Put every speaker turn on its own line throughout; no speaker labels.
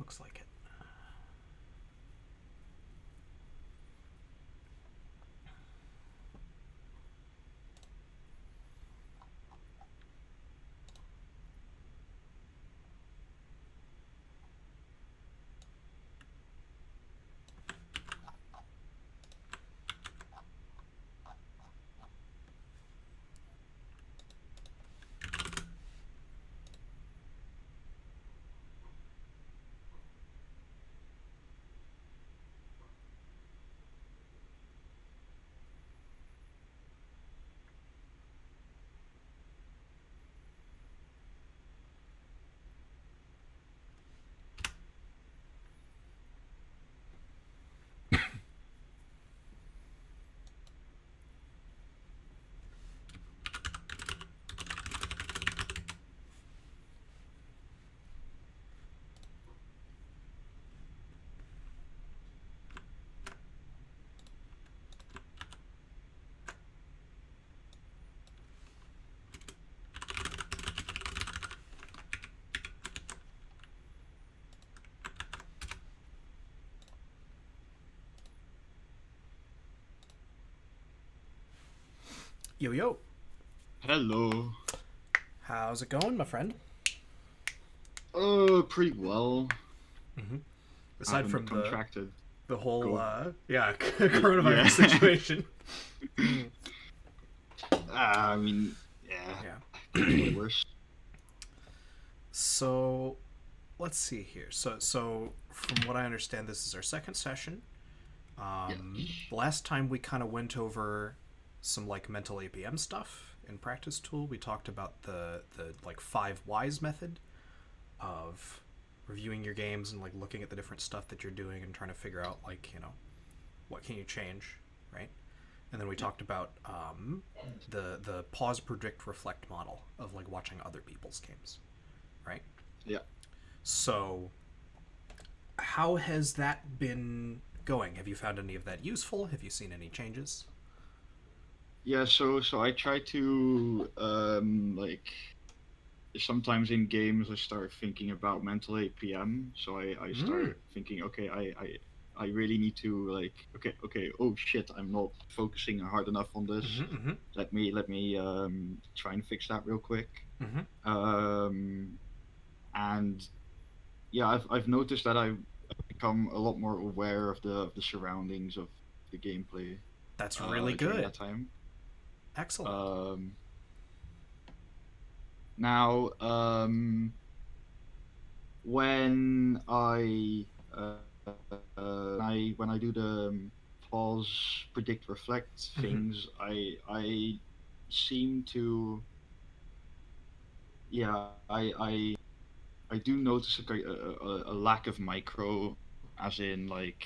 Looks like it. Yo, yo.
Hello.
How's it going, my friend?
Oh, pretty well.
Aside
Haven't
from
contracted.
the whole,
Go.
coronavirus
Yeah.
situation.
I mean, yeah.
Yeah.
Could be way worse.
So, let's see here. So from what I understand, this is our second session.
Yeah.
Last time we kind of went over some like mental APM stuff in practice tool. We talked about the like 5 whys method of reviewing your games and like looking at the different stuff that you're doing and trying to figure out like what can you change, right? And then we
Yeah.
talked about the pause, predict, reflect model of like watching other people's games, right?
Yeah.
So how has that been going? Have you found any of that useful? Have you seen any changes?
Yeah. So I try to like sometimes in games I start thinking about mental APM. So I
Mm.
start thinking, okay, I really need to like, okay, oh shit, I'm not focusing hard enough on this.
Mm-hmm, mm-hmm,
Let me try and fix that real quick.
mm-hmm.
Um, and yeah, I've noticed that I've become a lot more aware of the surroundings of the gameplay
That's really
during
good.
that time.
Excellent.
Um, now, when I do the pause, predict, reflect
Mm-hmm,
things, I seem to yeah I do notice a lack of micro, as in like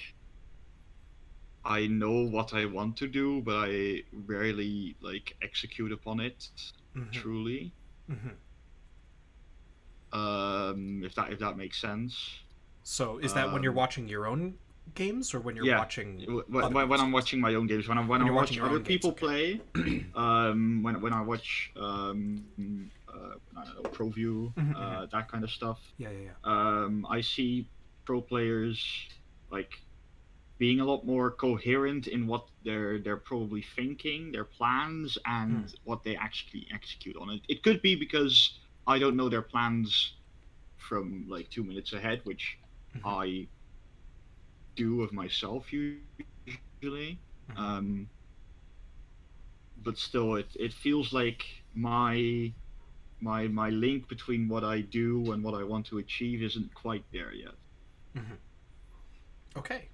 I know what I want to do, but I rarely like execute upon it
mm-hmm,
truly.
mm-hmm.
If that makes sense.
So is that when you're
Um,
watching your own games or when you're
yeah,
watching other
when
people's
I'm
games?
watching my own games, when
When
I
you're watching
watch
your
other
own games,
people
okay.
play, when I watch I don't know, ProView,
Mm-hmm, mm-hmm.
that kind of stuff,
Yeah, yeah, yeah.
I see pro players like being a lot more coherent in what they're probably thinking, their plans,
Mm.
and what they actually execute on it. It could be because I don't know their plans from like 2 minutes ahead, which
Mm-hmm,
I do of myself usually.
mm-hmm.
Um, but still, it feels like my link between what I do and what I want to achieve isn't quite there yet.
Mm-hmm. Okay.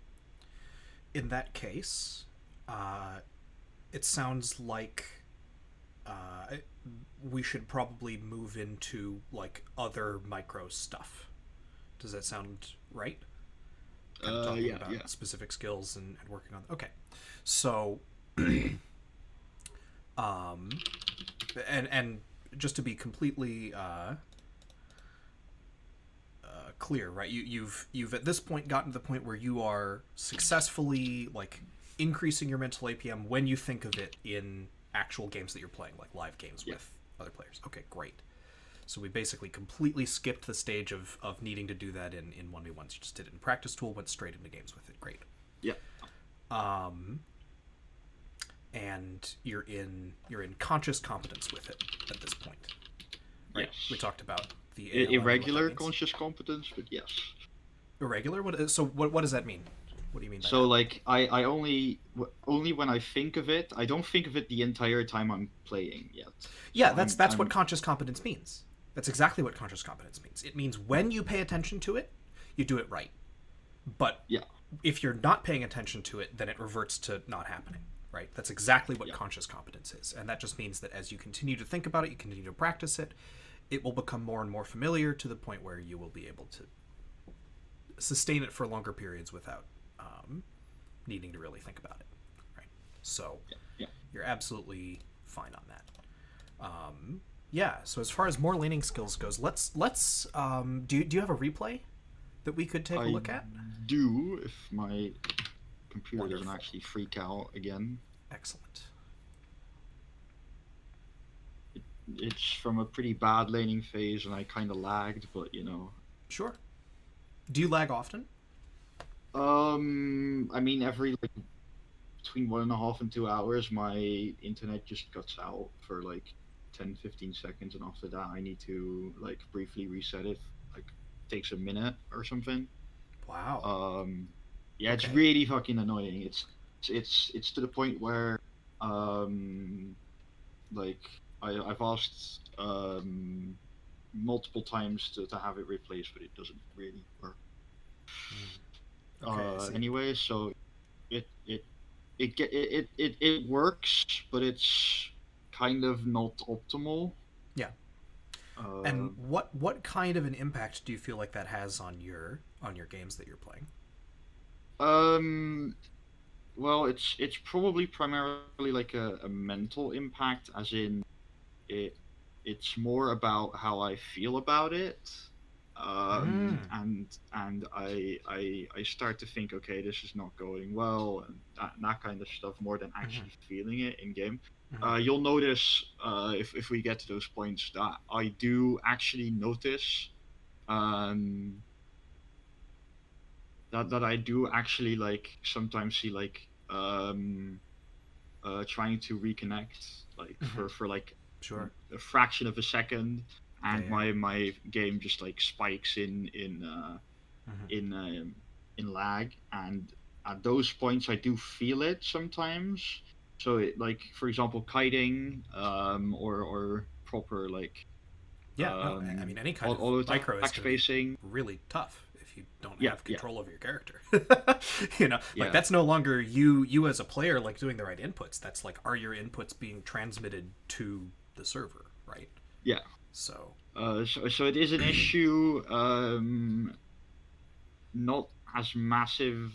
In that case, uh, it sounds like uh, we should probably move into like other micro stuff. Does that sound right? Kind of talking
Yeah,
about
yeah.
specific skills and working on. Okay, so um, and just to be completely clear, right? You've at this point gotten to the point where you are successfully like increasing your mental APM when you think of it in actual games that you're playing, like live games
Yeah.
with other players. Okay, great. So we basically completely skipped the stage of needing to do that in 1v1s. You just did it in practice tool, went straight into games with it. Great.
Yeah.
And you're in conscious competence with it at this point. Right?
Yes.
We talked about the ALM,
irregular conscious competence, but yes.
Irregular? What does that mean? What do you mean by
So
that?
like I only when I think of it, I don't think of it the entire time I'm playing yet.
Yeah,
So
that's what conscious competence means. That's exactly what conscious competence means. It means when you pay attention to it, you do it right. But
yeah.
if you're not paying attention to it, then it reverts to not happening. Right? That's exactly what conscious competence is. And that just means that as you continue to think about it, you continue to practice it, it will become more and more familiar to the point where you will be able to sustain it for longer periods without needing to really think about it. Right? So you're absolutely fine on that. Yeah. So as far as more laning skills goes, let's do you have a replay that we could take a look at?
Do if my computer
Wonderful.
doesn't actually freak out again.
Excellent.
It's from a pretty bad laning phase, and I kind of lagged, but you know.
Sure. Do you lag often?
I mean, every like between 1.5 and 2 hours, my internet just cuts out for like 10-15 seconds, and after that, I need to like briefly reset it. Like, takes a minute or something.
Wow.
Yeah, it's really fucking annoying. It's to the point where, like I've asked multiple times to have it replaced, but it doesn't really work. Anyway, so it works, but it's kind of not optimal.
Yeah. And what kind of an impact do you feel like that has on your games that you're playing?
Well, it's probably primarily like a mental impact, as in it's more about how I feel about it. And I start to think, okay, this is not going well, and that kind of stuff, more than actually feeling it in game. You'll notice if we get to those points that I do actually notice that I do actually like sometimes see like trying to reconnect like for like
Sure.
a fraction of a second, and my game just like spikes in lag, and at those points I do feel it sometimes. So it, like for example kiting, or proper like
Yeah, no, I mean any kind of
auto
micro is
attack
going to be
spacing.
really tough if you don't
Yeah,
have
yeah,
control over your character. You know, like
yeah.
that's no longer you as a player like doing the right inputs. That's like, are your inputs being transmitted to the server, right?
Yeah.
So
so it is an issue, not as massive,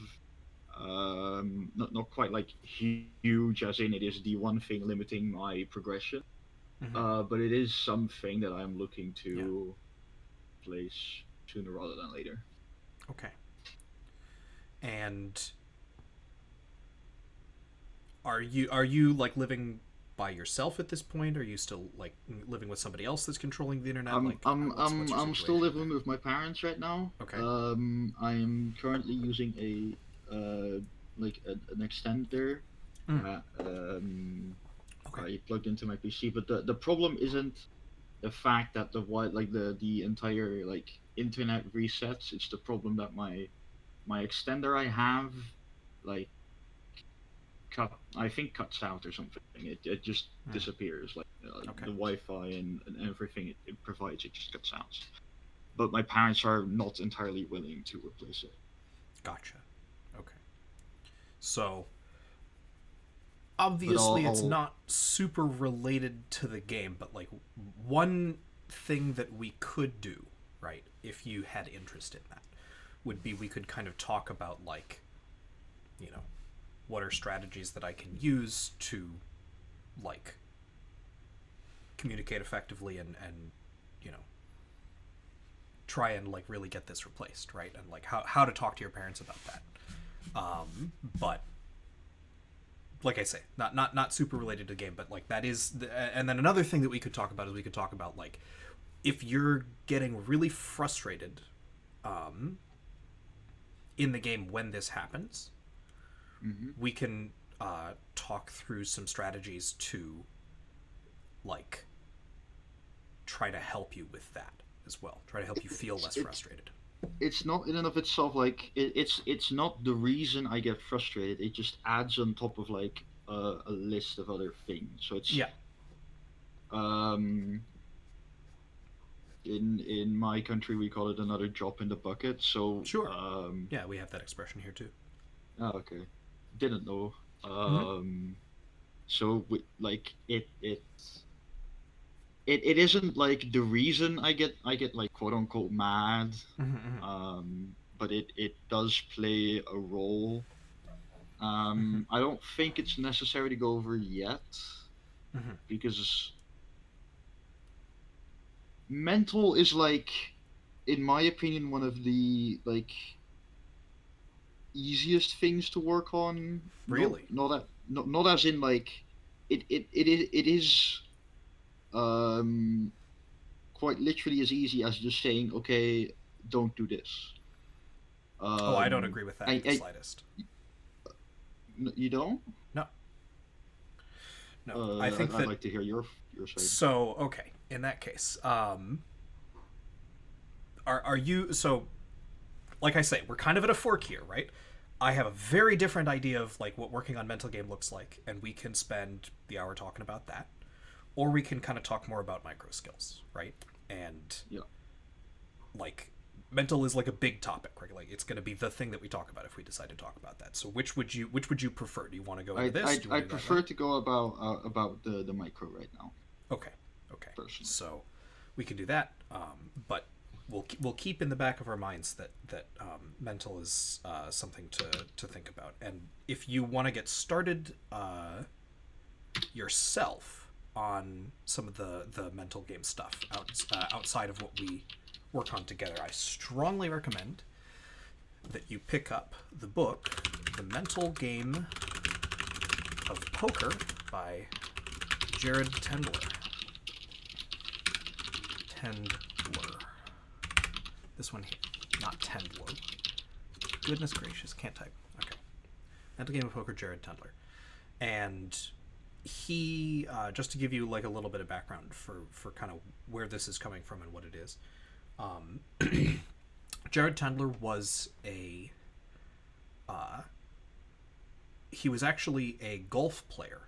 not quite like huge as in it is the one thing limiting my progression, but it is something that I'm looking to place sooner rather than later.
Okay. And are you like living by yourself at this point? Are you still like living with somebody else that's controlling the internet? Like, what's your
I'm still
situation
living
there?
with my parents right now.
Okay.
I'm currently using a an extender that
Okay.
I plugged into my PC, but the problem isn't the fact that the entire like internet resets. It's the problem that my extender I have like cuts out or something. It just disappears. Like
Okay.
the Wi-Fi and everything it provides, it just cuts out. But my parents are not entirely willing to replace it.
Gotcha. Okay. So
But
obviously it's not super related to the game, but like one thing that we could do, right, if you had interest in that, would be we could kind of talk about like, you know, what are strategies that I can use to like communicate effectively and you know try and like really get this replaced, right? And like how to talk to your parents about that. But like I say, not super related to the game, but like that is and then another thing that we could talk about is we could talk about like if you're getting really frustrated um, in the game when this happens,
Hmm.
we can talk through some strategies to like try to help you with that as well. Try to help you feel
It's
less
it's
frustrated.
it's not in and of itself like it's not the reason I get frustrated. It just adds on top of like a list of other things. So it's
Yeah,
um in my country we call it another drop in the bucket. So
sure. Yeah, we have that expression here too.
oh, okay, didn't know.
Mm-hmm.
So like it isn't like the reason I get like quote unquote mad,
Mm-hmm.
but it does play a role.
Mm-hmm.
I don't think it's necessary to go over yet
Mm-hmm.
because mental is like, in my opinion, one of the like easiest things to work on.
Really?
Not as in like it is um quite literally as easy as just saying, okay, don't do this.
Oh, I don't agree with that in the
I
slightest.
you don't.
No, no. I think
I'd
that
like to hear your side.
so okay. In that case, are you so? Like I say, we're kind of at a fork here, right? I have a very different idea of like what working on mental game looks like, and we can spend the hour talking about that, or we can kind of talk more about micro skills, right? And
Yeah,
like mental is like a big topic, right? Like it's going to be the thing that we talk about if we decide to talk about that. So which would you prefer? Do you want to go into this? Do you
I
want to do that now?
prefer to go about the micro right now,
Okay, okay.
personally.
So we can do that, but we'll keep in the back of our minds that mental is something to think about. And if you want to get started yourself on some of the mental game stuff outside of what we work on together, I strongly recommend that you pick up the book, The Mental Game of Poker by Jared Tendler. Tendler. This one here, not Tendler. Goodness gracious, can't type. Okay. Mental Game of Poker, Jared Tendler. And he, just to give you like a little bit of background for kind of where this is coming from and what it is, um, Jared Tendler was he was actually a golf player,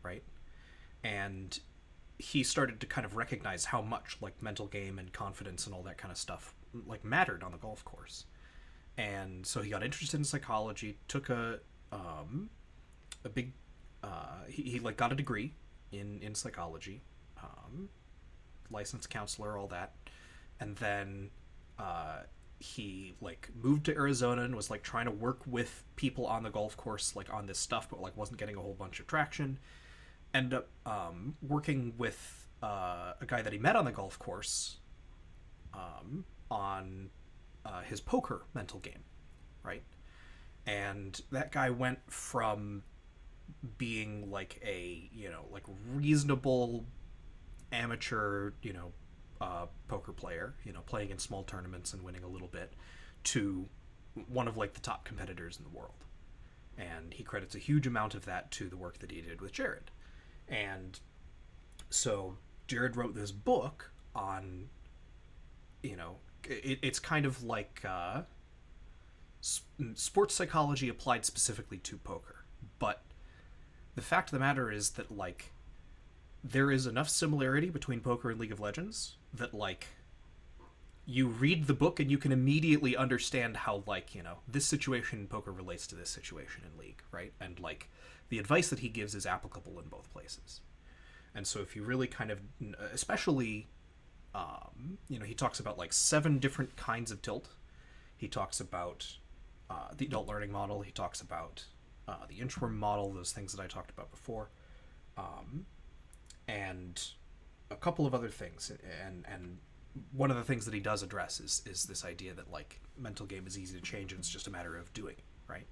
right? And he started to kind of recognize how much like mental game and confidence and all that kind of stuff like mattered on the golf course. And so he got interested in psychology, took a big he like got a degree in psychology, um, licensed counselor, all that, and then he like moved to Arizona and was like trying to work with people on the golf course like on this stuff, but like wasn't getting a whole bunch of traction. Ended up working with a guy that he met on the golf course on his poker mental game, right? And that guy went from being like a like reasonable amateur poker player, playing in small tournaments and winning a little bit, to one of like the top competitors in the world. And he credits a huge amount of that to the work that he did with Jared. And so Jared wrote this book on, it's kind of like sports psychology applied specifically to poker. But the fact of the matter is that like there is enough similarity between poker and League of Legends that like you read the book and you can immediately understand how like this situation in poker relates to this situation in League, right? And like the advice that he gives is applicable in both places. And so if you really kind of, especially he talks about like 7 different kinds of tilt. He talks about the adult learning model. He talks about the inchworm model, those things that I talked about before, and a couple of other things. And one of the things that he does address is this idea that like mental game is easy to change and it's just a matter of doing it, right?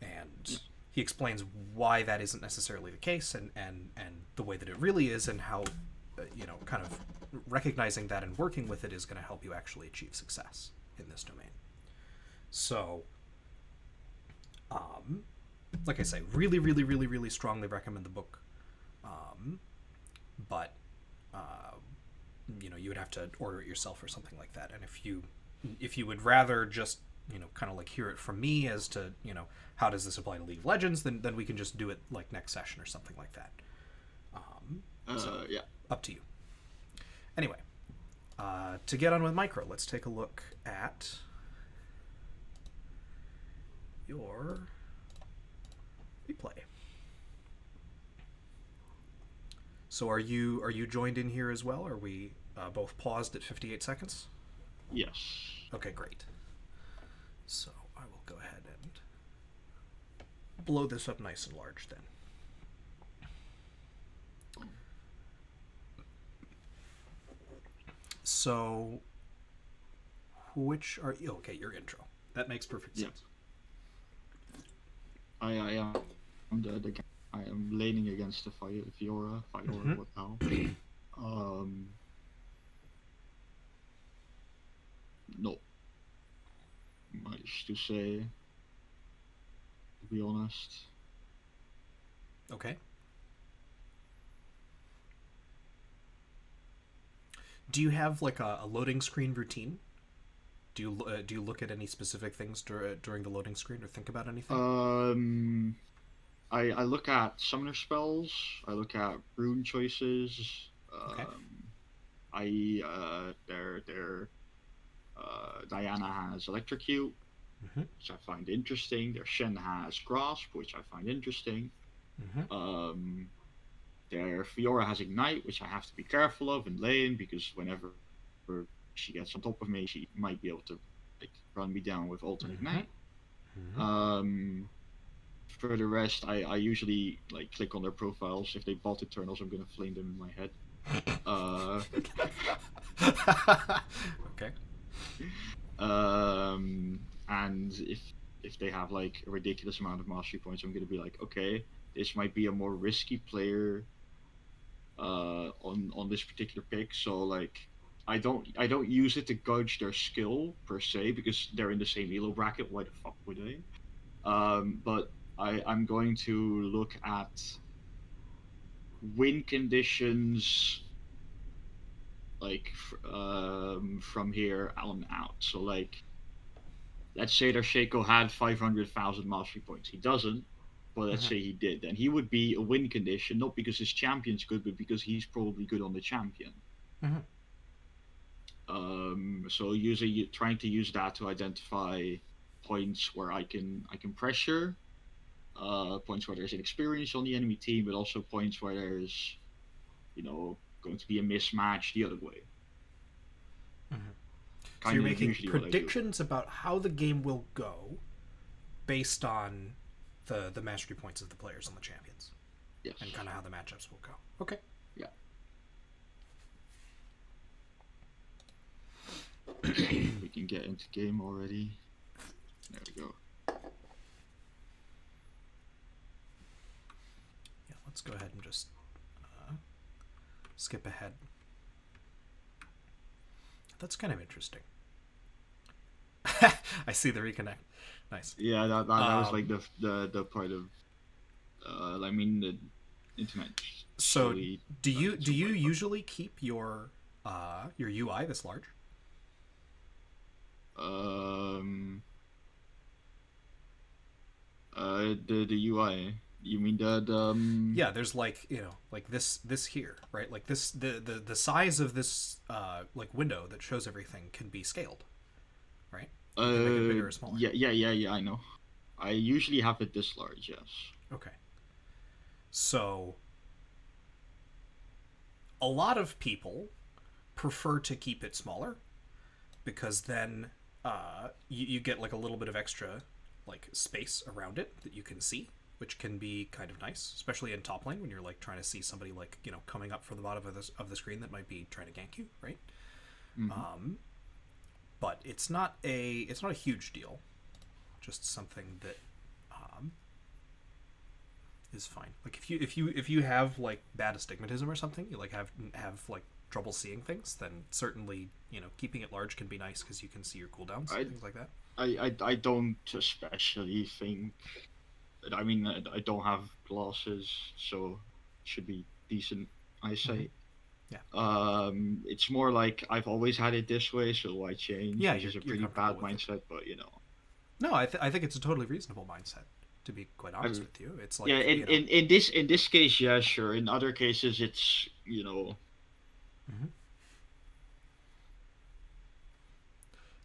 And he explains why that isn't necessarily the case, and the way that it really is, and how kind of recognizing that and working with it is going to help you actually achieve success in this domain. So, like I say, really, really, really, really strongly recommend the book. But you would have to order it yourself or something like that. And if you would rather just kind of like hear it from me as to how does this apply to League of Legends, then we can just do it like next session or something like that. So
Yeah.
up to you. Anyway, to get on with micro, let's take a look at your replay. So are you joined in here as well? Are we both paused at 58 seconds?
Yes.
Okay, great. So I will go ahead and blow this up nice and large then. So, which are you? Okay, your intro. That makes perfect sense.
I am I am leaning against the Fiora, what now? No, much to say, to be honest.
Okay. Do you have like a loading screen routine? Do you look at any specific things during the loading screen or think about anything?
I look at summoner spells. I look at rune choices.
Okay.
Diana has electrocute,
Mm-hmm.
which I find interesting. Their Shen has grasp, which I find interesting.
Mm-hmm.
Their Fiora has ignite, which I have to be careful of in lane because whenever she gets on top of me, she might be able to run me down with ult and ignite.
Mm-hmm.
For the rest, I usually click on their profiles. If they bought Eternals, I'm gonna flame them in my head.
Okay.
And if they have a ridiculous amount of mastery points, I'm gonna be like, okay, this might be a more risky player on this particular pick. So I don't use it to gauge their skill per se because they're in the same elo bracket. Why the fuck would they? But I'm going to look at win conditions from here on out. So let's say their Shaco had 500,000 mastery points. He doesn't, but let's say he did. Then he would be a win condition, not because his champion's good, but because he's probably good on the champion.
Mm-hmm.
So usually trying to use that to identify points where I can pressure, points where there's inexperience on the enemy team, but also points where there's going to be a mismatch the other way.
Mm-hmm. So you're making predictions about how the game will go based on the mastery points of the players on the champions.
Yes.
And kind of how the matchups will go. Okay.
Yeah. We can get into game already. There we go.
Yeah, let's go ahead and just skip ahead. That's kind of interesting. I see the reconnect. Nice.
Yeah, that was the part of the internet.
So do you usually keep your UI this large?
The UI. You mean the
Yeah, there's this here, right? Like this the size of this window that shows everything can be scaled, right? You can make it bigger or smaller.
Yeah, I know. I usually have it this large, yes.
Okay. So a lot of people prefer to keep it smaller because then you get a little bit of extra space around it that you can see, which can be kind of nice, especially in top lane when you're trying to see somebody coming up from the bottom of the screen that might be trying to gank you, right?
Mm-hmm.
But it's not a huge deal, just something that is fine. Like if you have like bad astigmatism or something, you like have like trouble seeing things, then certainly keeping it large can be nice because you can see your cooldowns,
I
things like that.
I don't especially think. I mean, I don't have glasses, so it should be decent
Mm-hmm.
eyesight.
Yeah,
It's more like I've always had it this way, so why change?
yeah,
Which
you're
is a
you're
pretty
comfortable
bad
with it.
mindset, but
No, I think it's a totally reasonable mindset. To be quite honest
I
with you, it's
yeah.
like
In this case, yeah, sure. In other cases, it's
Mhm.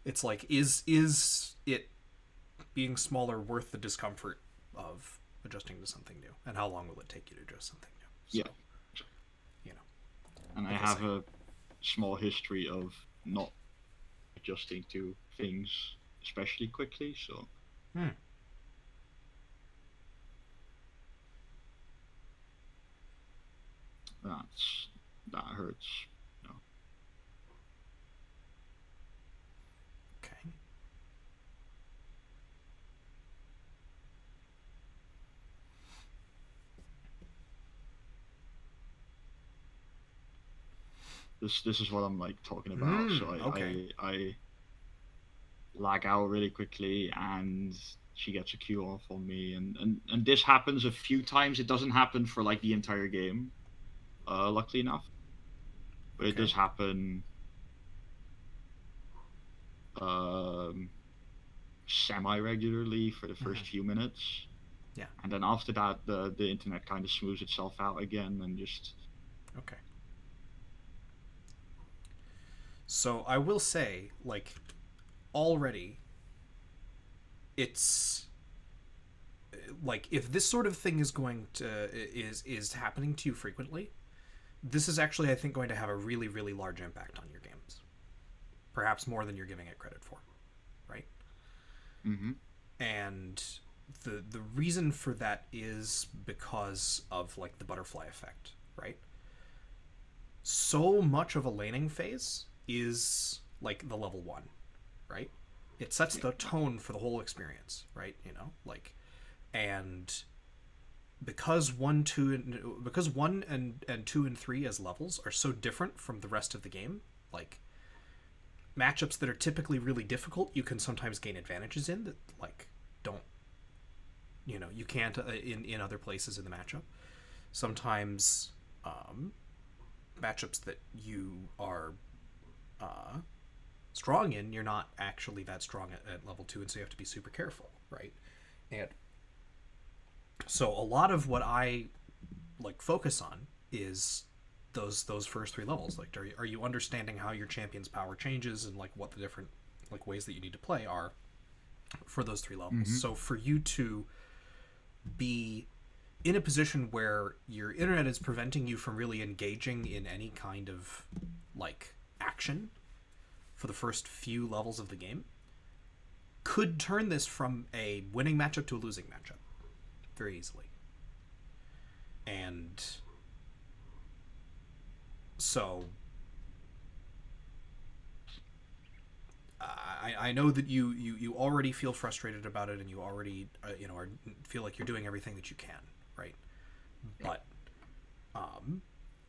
It's like is it being smaller worth the discomfort of adjusting to something new, and how long will it take you to adjust something new? So
yeah.
you know,
And I
like I say,
have a small history of not adjusting to things especially quickly, so
hmm,
that's that hurts. You know.
okay.
This is what I'm like talking about. So
Okay.
I lag out really quickly, and she gets a Q off on me, and this happens a few times. It doesn't happen for like the entire game, luckily enough, but it
Okay.
does happen um, semi regularly for the
Hmm.
first few minutes,
Yeah.
and then after that, the internet kind of smooths itself out again, and just
Okay. So I will say, like, already, it's like if this sort of thing is going to is happening to you frequently, this is actually I think going to have a really really large impact on your games, perhaps more than you're giving it credit for, right?
hmm
And the reason for that is because of like the butterfly effect, right? So much of a laning phase is like the level 1, right? It sets
yeah,
the tone for the whole experience, right? Like, and because one and two and three as levels are so different from the rest of the game, like matchups that are typically really difficult, you can sometimes gain advantages in that like don't you can't in other places in the matchup. Sometimes um, matchups that you are uh, strong in, you're not actually that strong at level 2, and so you have to be super careful, right? And so a lot of what I like focus on is those first three levels. Like, are you understanding how your champion's power changes and like what the different like ways that you need to play are for those three levels?
hmm
So for you to be in a position where your internet is preventing you from really engaging in any kind of like action for the first few levels of the game could turn this from a winning matchup to a losing matchup very easily. And so I know that you already feel frustrated about it, and you already feel like you're doing everything that you can, right? But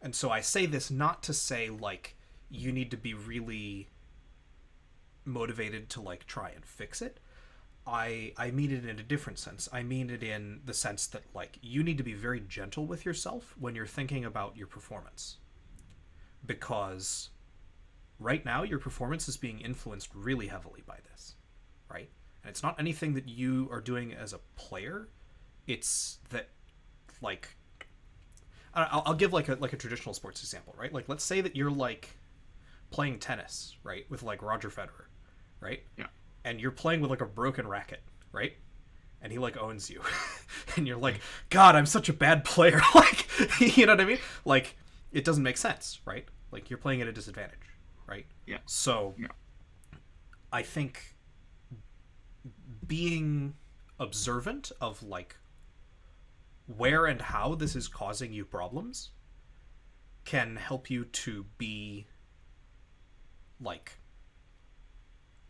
and so I say this not to say like you need to be really motivated to like try and fix it. I mean it in a different sense. I mean it in the sense that like you need to be very gentle with yourself when you're thinking about your performance, because right now your performance is being influenced really heavily by this, right? And it's not anything that you are doing as a player. It's that like I'll give like a traditional sports example, right? Like let's say that you're like playing tennis, right, with like Roger Federer, right?
yeah,
And you're playing with like a broken racket, right? And he like owns you, and you're like, God, I'm such a bad player. Like, you know what I mean? Like, it doesn't make sense, right? Like you're playing at a disadvantage, right?
yeah,
So
yeah.
I think being observant of like where and how this is causing you problems can help you to be like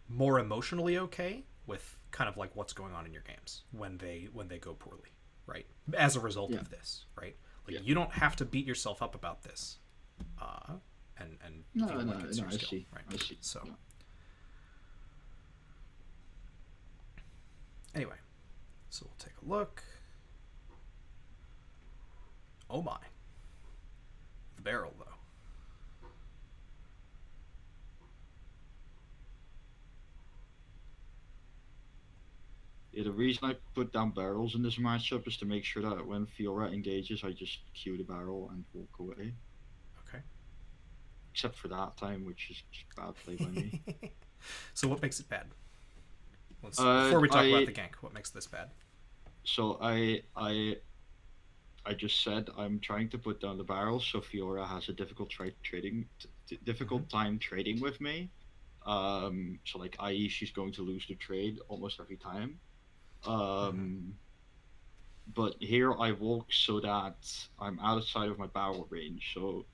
more emotionally okay with kind of like what's going on in your games when they go poorly, right? As a result
Yeah.
of this, right? Like
Yeah.
you don't have to beat yourself up about this, and
No,
feel
no,
like it's
no.
your
I
skill,
see.
right?
I see.
So
Yeah.
anyway, so we'll take a look. Oh my, the barrel though.
Yeah, the reason I put down barrels in this matchup is to make sure that when Fiora engages, I just cue the barrel and walk away. Except for that time, which is just bad play by me.
Okay. So what makes it bad? Before we talk about the gank, what makes this bad?
So I just said I'm trying to put down the barrel, so Fiora has a difficult difficult time trading with me. So like, i.e., she's going to lose the trade almost every time. But here I walk so that I'm outside of my barrel range. So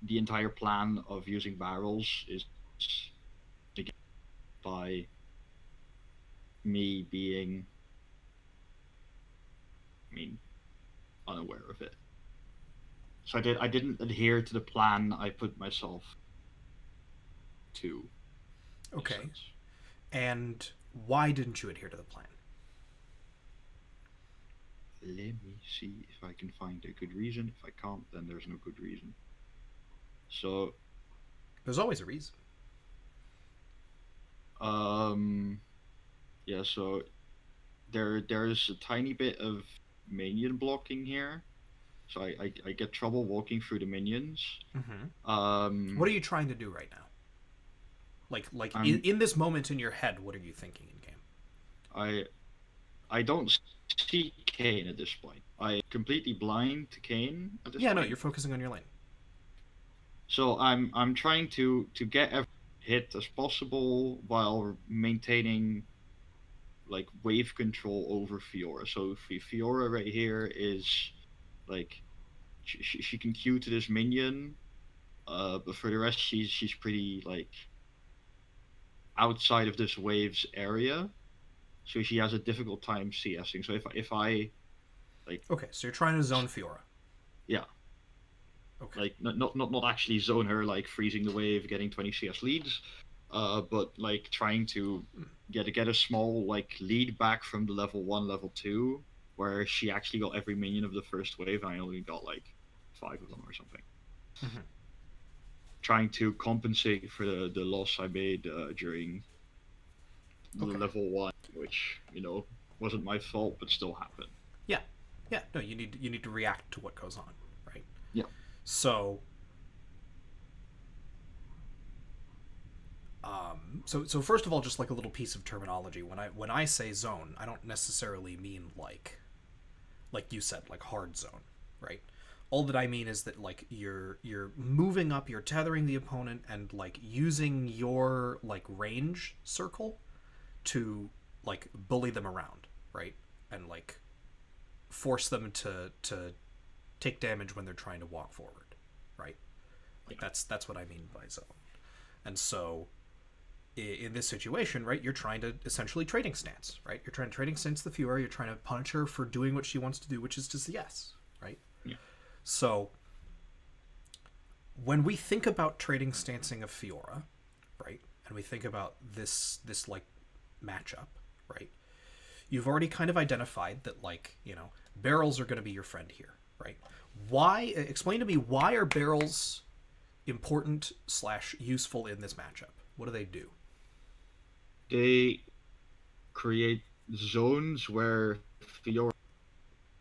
the entire plan of using barrels is again by me being, I mean, unaware of it. So I didn't adhere to the plan I put myself to.
Okay. And why didn't you adhere to the plan?
Let me see if I can find a good reason. If I can't, then there's no good reason. So,
There's always a reason.
yeah. So there's a tiny bit of minion blocking here. So I get trouble walking through the minions.
What are you trying to do right now? Like
I'm
in this moment in your head, what are you thinking in game?
I I don't see Kane at this point. I completely blind to Kane at this
Yeah, no,
point.
you're focusing on your lane.
So I'm trying to get every hit as possible while maintaining like wave control over Fiora. So Fiora right here is like she can Q to this minion, but for the rest she's pretty like outside of this wave's area. So she has a difficult time CSing. So if I like,
Okay, so you're trying to zone Fiora.
yeah,
Okay.
like not actually zone her, like freezing the wave, getting 20 CS leads, but like trying to get a small like lead back from the level 1, level 2, where she actually got every minion of the first wave and I only got like 5 of them or something. Trying to compensate for the loss I made during the
Okay.
level 1, which wasn't my fault but still happened.
Yeah. Yeah, no, you need to react to what goes on, right?
Yeah.
So so first of all, just like a little piece of terminology, when I say zone, I don't necessarily mean like you said, like hard zone, right? All that I mean is that like you're moving up, you're tethering the opponent and like using your like range circle to like bully them around, right? And like force them to take damage when they're trying to walk forward, right? Like that's what I mean by zone. And so in this situation, right, you're trying to essentially trading stance, right? You're trying to trading stance the Fiora, you're trying to punish her for doing what she wants to do, which is to CS, right?
Yeah.
So when we think about trading stancing of Fiora, right, and we think about this like matchup, right, you've already kind of identified that like barrels are going to be your friend here, right? Why? Explain to me, why are barrels important / useful in this matchup? What do they do?
They create zones where Fiora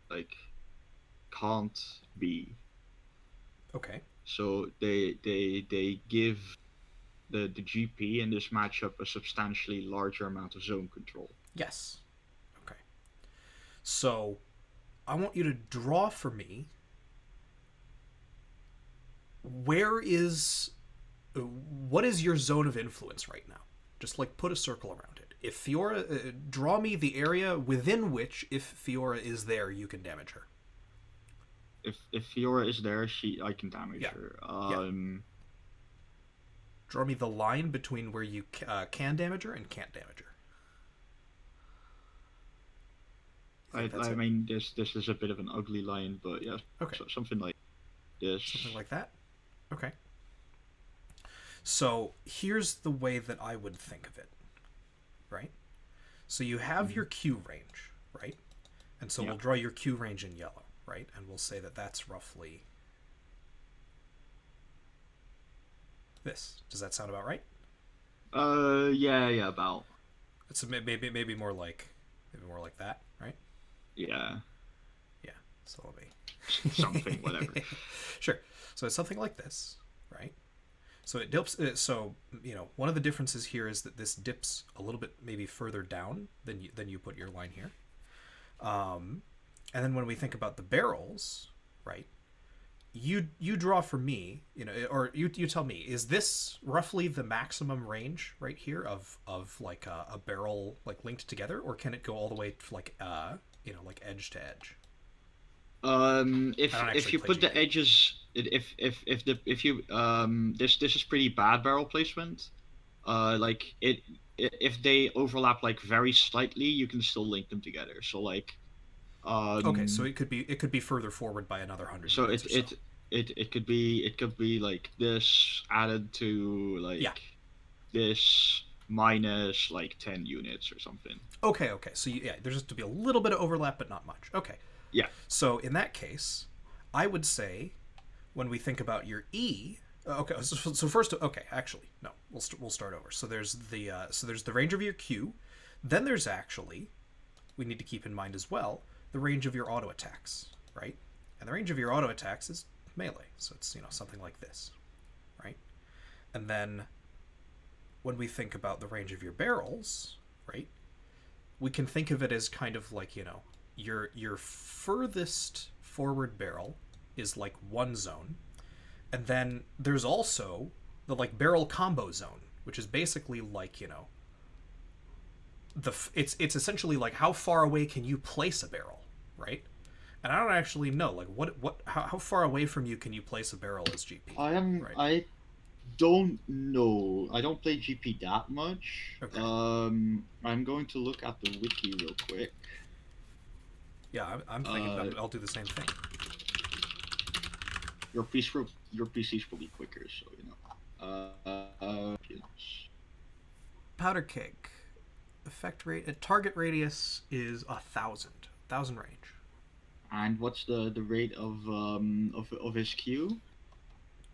like can't be.
Okay.
So they give the GP in this matchup a substantially larger amount of zone control.
Yes. Okay. So I want you to draw for me what is your zone of influence right now? Just like put a circle around it. If Fiora, draw me the area within which, if Fiora is there, you can damage her.
If Fiora is there, I can damage her.
Yeah. Draw me the line between where you can damage her and can't damage her. You think that's
I
it?
mean, this is a bit of an ugly line, but yeah,
Okay,
something like this.
something like that. Okay. So here's the way that I would think of it, right? So you have
Mhm.
your Q range, right? And so
Yeah.
we'll draw your Q range in yellow, right? And we'll say that that's roughly this. Does that sound about right?
Yeah, about.
It's maybe more like that, right?
Yeah,
Yeah. So let
something, whatever.
me. Sure. So it's something like this, right? So it dips. So one of the differences here is that this dips a little bit maybe further down than you put your line here. And then when we think about the barrels, right? You draw for me, or you tell me, is this roughly the maximum range right here of like a barrel like linked together, or can it go all the way to like like edge to edge? I don't
If
actually
you
play
put the
GP.
edges, if you this is pretty bad barrel placement. Like if they overlap like very slightly, you can still link them together. So like
Okay, so
um
it could be further forward by another 100
so
units or so.
it could be like this added to
Yeah.
like this minus like 10 units or something.
Okay. So yeah, there's just to be a little bit of overlap, but not much. Okay.
Yeah.
So in that case, I would say when we think about your E. Okay, so first, okay, actually, no, we'll start over. So there's the range of your Q, then there's actually we need to keep in mind as well the range of your auto attacks, right? And the range of your auto attacks is melee, so it's something like this, right? And then when we think about the range of your barrels, right, we can think of it as kind of like your furthest forward barrel is like one zone, and then there's also the like barrel combo zone, which is basically like it's essentially like how far away can you place a barrel, right? And I don't actually know like how far away from you can you place a barrel as GP, right?
I don't know. I don't play GP that much.
Okay.
I'm going to look at the wiki real quick.
Yeah, I'm thinking
Uh,
I'll do the same thing.
your PC's will be quicker, so you know. Yes.
Powder keg effect rate target radius is 1,000 range.
And what's the rate of his Q?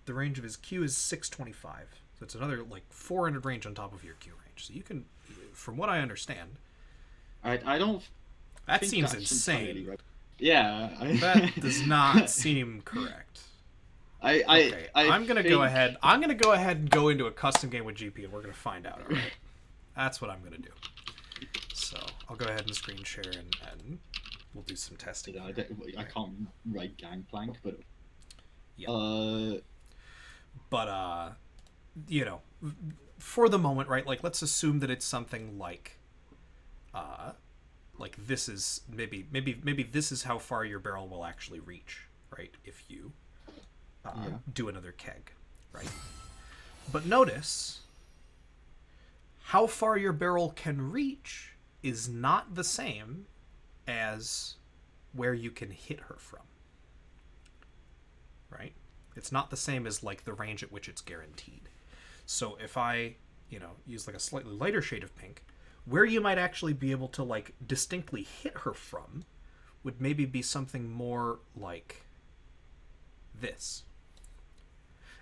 The range of his Q is 625, so it's another like 400 range on top of your Q range. So you can, from what I understand,
I don't
that
think
seems
that's entirely
insane.
right. Yeah,
That does not seem correct. Okay,
I
I'm gonna go
think
ahead. I'm gonna go ahead and go into a custom game with GP, and we're gonna find out. All right, that's what I'm gonna do. So I'll go ahead and screen share, and we'll do some testing
I,
here.
I can't write Gangplank, but
Yeah,
uh
but you know, for the moment, right? Like, let's assume that it's something uh, like this is maybe this is how far your barrel will actually reach, right? If you
yeah.
do another keg, right? But notice how far your barrel can reach is not the same as where you can hit her from, right? It's not the same as like the range at which it's guaranteed. So if I, use like a slightly lighter shade of pink, where you might actually be able to like distinctly hit her from would maybe be something more like this.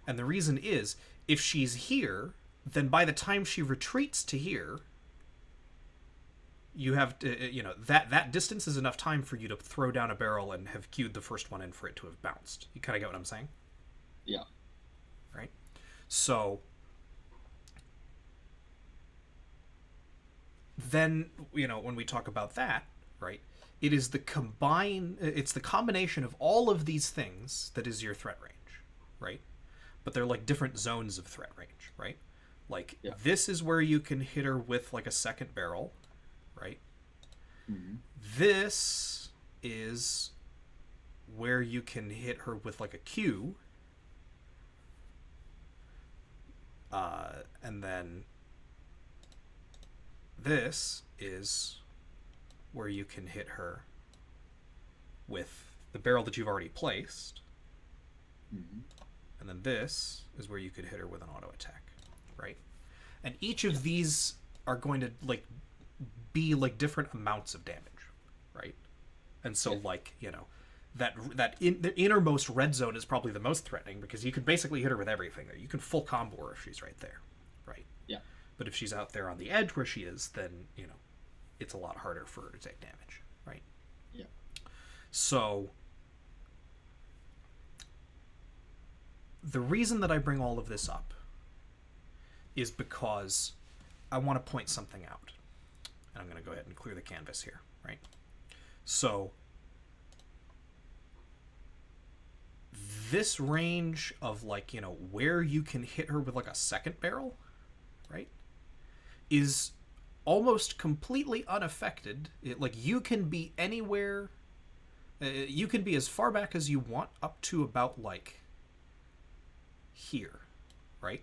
And the reason is if she's here, then by the time she retreats to here, you have to, that distance is enough time for you to throw down a barrel and have queued the first one in for it to have bounced. You kind of get what I'm saying?
Yeah.
Right? So then, when we talk about that, right, it's the combination of all of these things that is your threat range, right? But they're like different zones of threat range, right? Like
Yeah.
this is where you can hit her with like a second barrel, right?
Mm-hmm.
This is where you can hit her with like a Q, and then this is where you can hit her with the barrel that you've already placed,
Mm-hmm.
and then this is where you could hit her with an auto attack, right? And each of these are going to like be like different amounts of damage, right? And so like, you know, the innermost red zone is probably the most threatening because you could basically hit her with everything there. You can full combo her if she's right there, right?
Yeah.
But if she's out there on the edge where she is, then, you know, it's a lot harder for her to take damage, right?
Yeah.
So the reason that I bring all of this up is because I want to point something out. And I'm going to go ahead and clear the canvas here, right? So this range of like, you know, where you can hit her with like a second barrel, right, is almost completely unaffected. Like you can be anywhere, you can be as far back as you want up to about like here, right?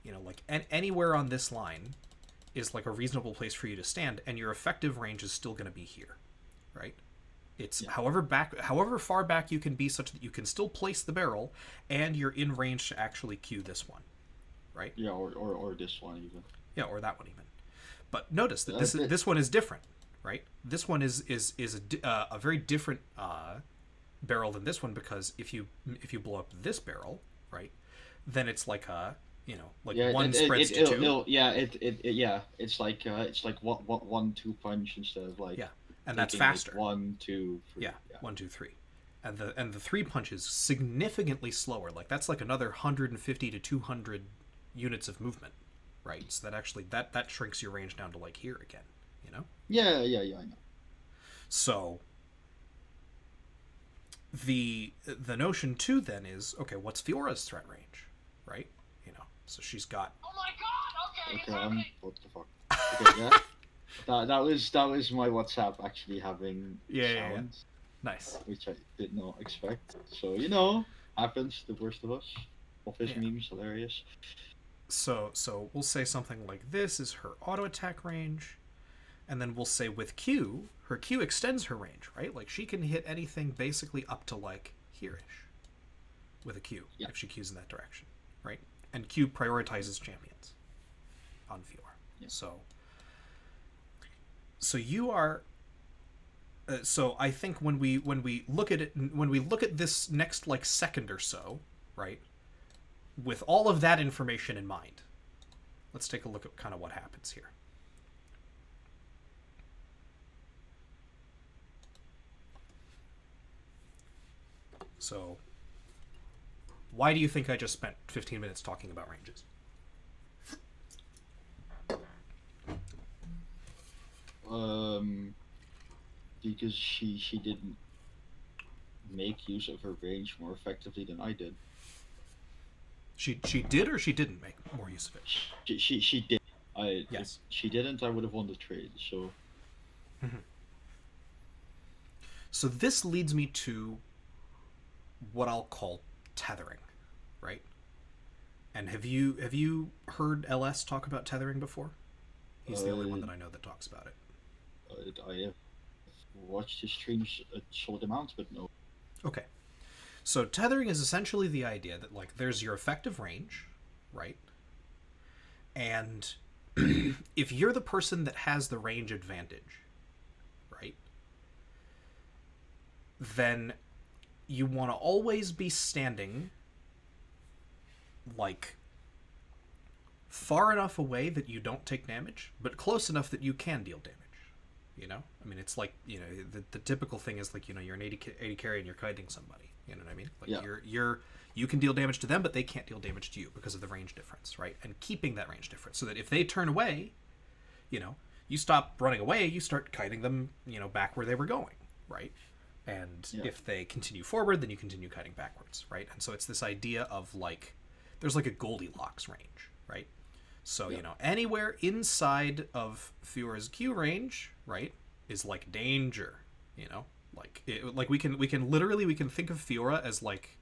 You know, like anywhere on this line is like a reasonable place for you to stand, and your effective range is still going to be here, right? It's however far back you can be, such that you can still place the barrel, and you're in range to actually cue this one, right?
Yeah, or this one even.
Yeah, or that one even. But notice that this one is different, right? This one is a very different barrel than this one, because if you blow up this barrel, right, then it's like a, you know, like one spreads to two.
It's like 1-2 punch instead of like,
yeah, and that's faster.
Like 1, 2, 3.
Yeah, 1, 2, 3, and the 3 punch is significantly slower. Like that's like another 150 to 200 units of movement, right? So that actually that shrinks your range down to like here again, you know?
Yeah, I know.
So the notion too then is, okay, what's Fiora's threat range, right? You know, so she's got.
Oh my god!
Okay, what the fuck? Okay, yeah. that was my WhatsApp actually having sounds.
Nice.
Which I did not expect. So, you know, happens, the worst of us. Office memes, hilarious.
So we'll say something like this is her auto attack range, and then we'll say with Q, her Q extends her range, right? Like she can hit anything basically up to like here-ish with a Q if she Qs in that direction, right? And Q prioritizes champions on Fiora.
Yeah.
So you are. So I think when we look at it, when we look at this next like second or so, right, with all of that information in mind, let's take a look at kind of what happens here. So, why do you think I just spent 15 minutes talking about ranges?
Because she didn't make use of her range more effectively than I did.
She did, or she didn't make more use of it?
She did.
Yes.
If she didn't, I would have won the trade. So.
Mm-hmm. So this leads me to what I'll call tethering, right? And have you heard LS talk about tethering before? He's the only one that I know that talks about it.
I have watched his streams a short amount, but no.
Okay. So tethering is essentially the idea that like there's your effective range, right? And if you're the person that has the range advantage, right, then you want to always be standing like far enough away that you don't take damage, but close enough that you can deal damage. You know? I mean, it's like, you know, the typical thing is like, you know, you're an 80 carry and you're kiting somebody. You know what I mean? Like you can deal damage to them, but they can't deal damage to you because of the range difference, right? And keeping that range difference so that if they turn away, you know, you stop running away, you start kiting them, you know, back where they were going, right? And if they continue forward, then you continue kiting backwards, right? And so it's this idea of like, there's like a Goldilocks range, right? So, you know, anywhere inside of Fiora's Q range, right, is like danger, you know? Like, we can think of Fiora as like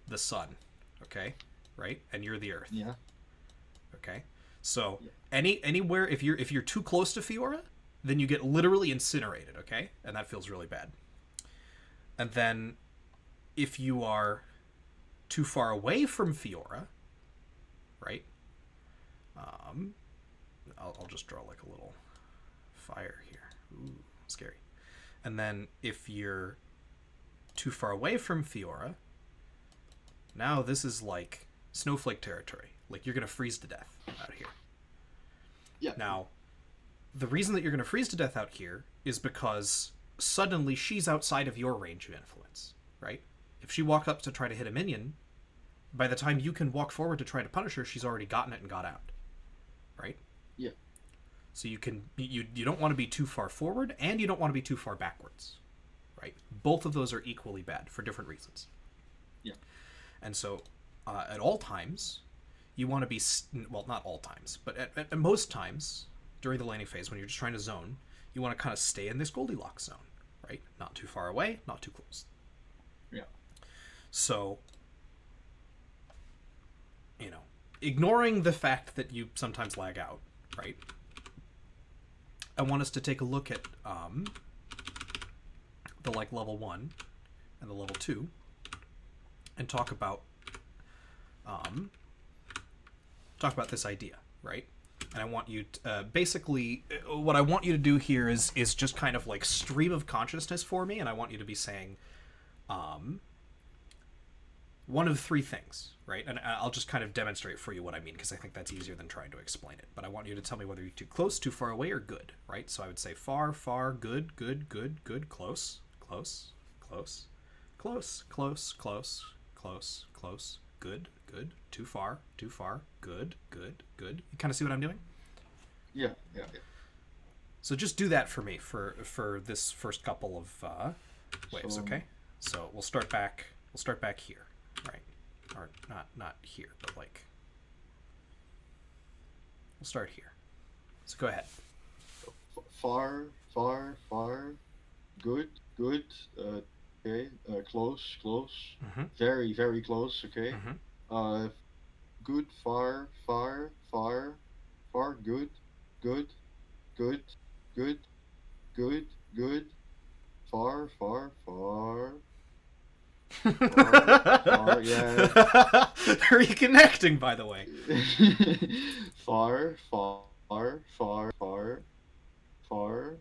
the sun, okay? Right? And you're the earth.
Yeah.
Okay? So, anywhere, if you're too close to Fiora, then you get literally incinerated, okay? And that feels really bad. And then if you are too far away from Fiora, right? I'll just draw like a little fire here. Ooh, scary. And then if you're too far away from Fiora, now this is like snowflake territory. Like you're going to freeze to death out here.
Yeah.
Now, the reason that you're going to freeze to death out here is because suddenly she's outside of your range of influence, right? If she walks up to try to hit a minion, by the time you can walk forward to try to punish her, she's already gotten it and got out, right?
Yeah.
So you don't want to be too far forward, and you don't want to be too far backwards, right? Both of those are equally bad for different reasons.
Yeah.
And so, at all times, you want to be well, not all times, but at most times during the laning phase when you're just trying to zone, you want to kind of stay in this Goldilocks zone, right? Not too far away, not too close.
Yeah.
So, ignoring the fact that you sometimes lag out, right? I want us to take a look at the level 1 and the level 2 and talk about this idea, right? And I want you to, basically what I want you to do here is just kind of like stream of consciousness for me, and I want you to be saying one of three things, right? And I'll just kind of demonstrate for you what I mean, because I think that's easier than trying to explain it. But I want you to tell me whether you're too close, too far away, or good, right? So I would say far, far, good, good, good, good, close, close, close, close, close, close, close, close, good, good, too far, good, good, good. You kind of see what I'm doing?
Yeah, yeah, yeah.
So just do that for me for this first couple of waves,
So-
okay? So we'll start back here, right? Or not here, but like we'll start here. So go ahead.
Far, far, far, good, good, okay, close, close,
Mhm.
very, very close, okay,
Mhm.
good, far, far, far, far, good, good, good, good, good, good, far, far, far, far, yeah,
Reconnecting, by the way.
far, far, far, far, far,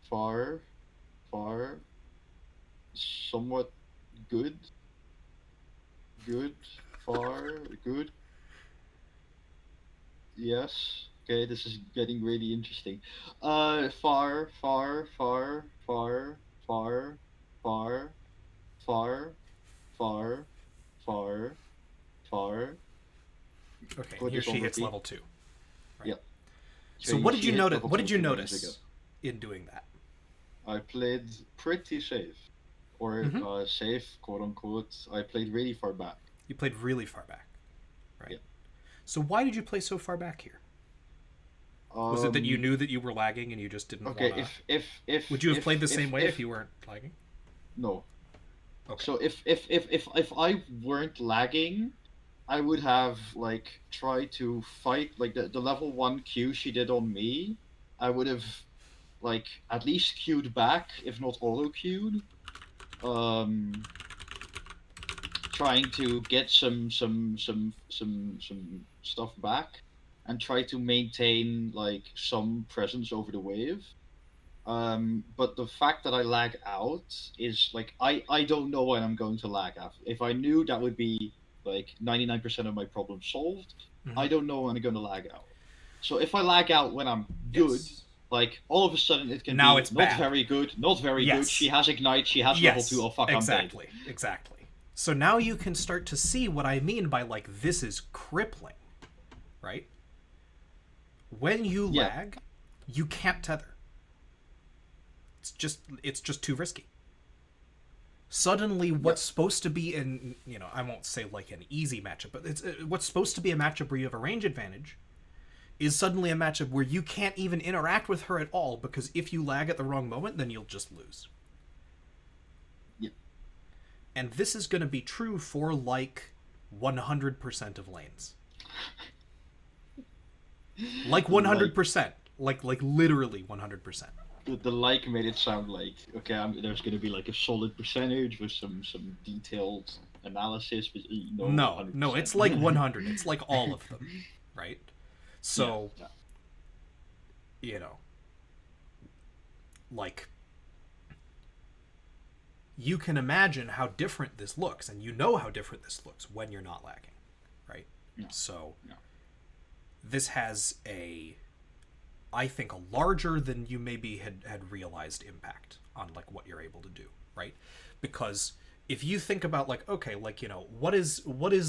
far, far, somewhat good, good, far, good. Yes. Okay, this is getting really interesting. Far, far, far, far, far, far, far, far, far, far.
Okay,
Put
here
this on
she hits
repeat.
level 2. Right.
Yep.
So what did
She
you
hit
notice?
level
What
2
did you
2 minutes
notice in doing that?
ago. I played pretty safe, or
Mhm.
safe, quote unquote. I played really far back.
You played really far back, right?
Yeah.
So why did you play so far back here? Was it that you knew that you were lagging and you just didn't
Okay,
want to?
if
Would you have
if
played the same way
if
if you weren't lagging?
no.
Okay.
So if I weren't lagging, I would have like tried to fight like the level 1 Q she did on me. I would have like at least queued back, if not auto queued. Trying to get some stuff back and try to maintain like some presence over the wave. But the fact that I lag out is like I don't know when I'm going to lag out. If I knew, that would be like 99% of my problem solved. I
Mhm.
don't know when I'm going to lag out. So if I lag out when I'm good,
Yes.
like all of a sudden it can
Now
be
it's
not
bad.
very good, not very good.
Yes.
She has ignite, she has level 2.
Yes.
Oh fuck, I'm dead.
Exactly. So now you can start to see what I mean by like this is crippling, right? When you
Yeah.
lag, you can't tether. It's just too risky. Suddenly what's supposed to be I won't say like an easy matchup, but it's what's supposed to be a matchup where you have a range advantage is suddenly a matchup where you can't even interact with her at all, because if you lag at the wrong moment, then you'll just lose.
Yeah.
And this is going to be true for like 100% of lanes. Like 100%. like literally 100%.
The like made it sound like okay, there's gonna be like a solid percentage with some detailed analysis, but no,
No, no, it's
100%.
like 100. It's like all of them, right?
Yeah,
So,
yeah,
you know, like you can imagine how different this looks, and you know how different this looks when you're not lagging, right?
yeah,
So,
yeah.
this has I think, a larger than you maybe had realized impact on like what you're able to do, right? Because if you think about like, okay, like, what is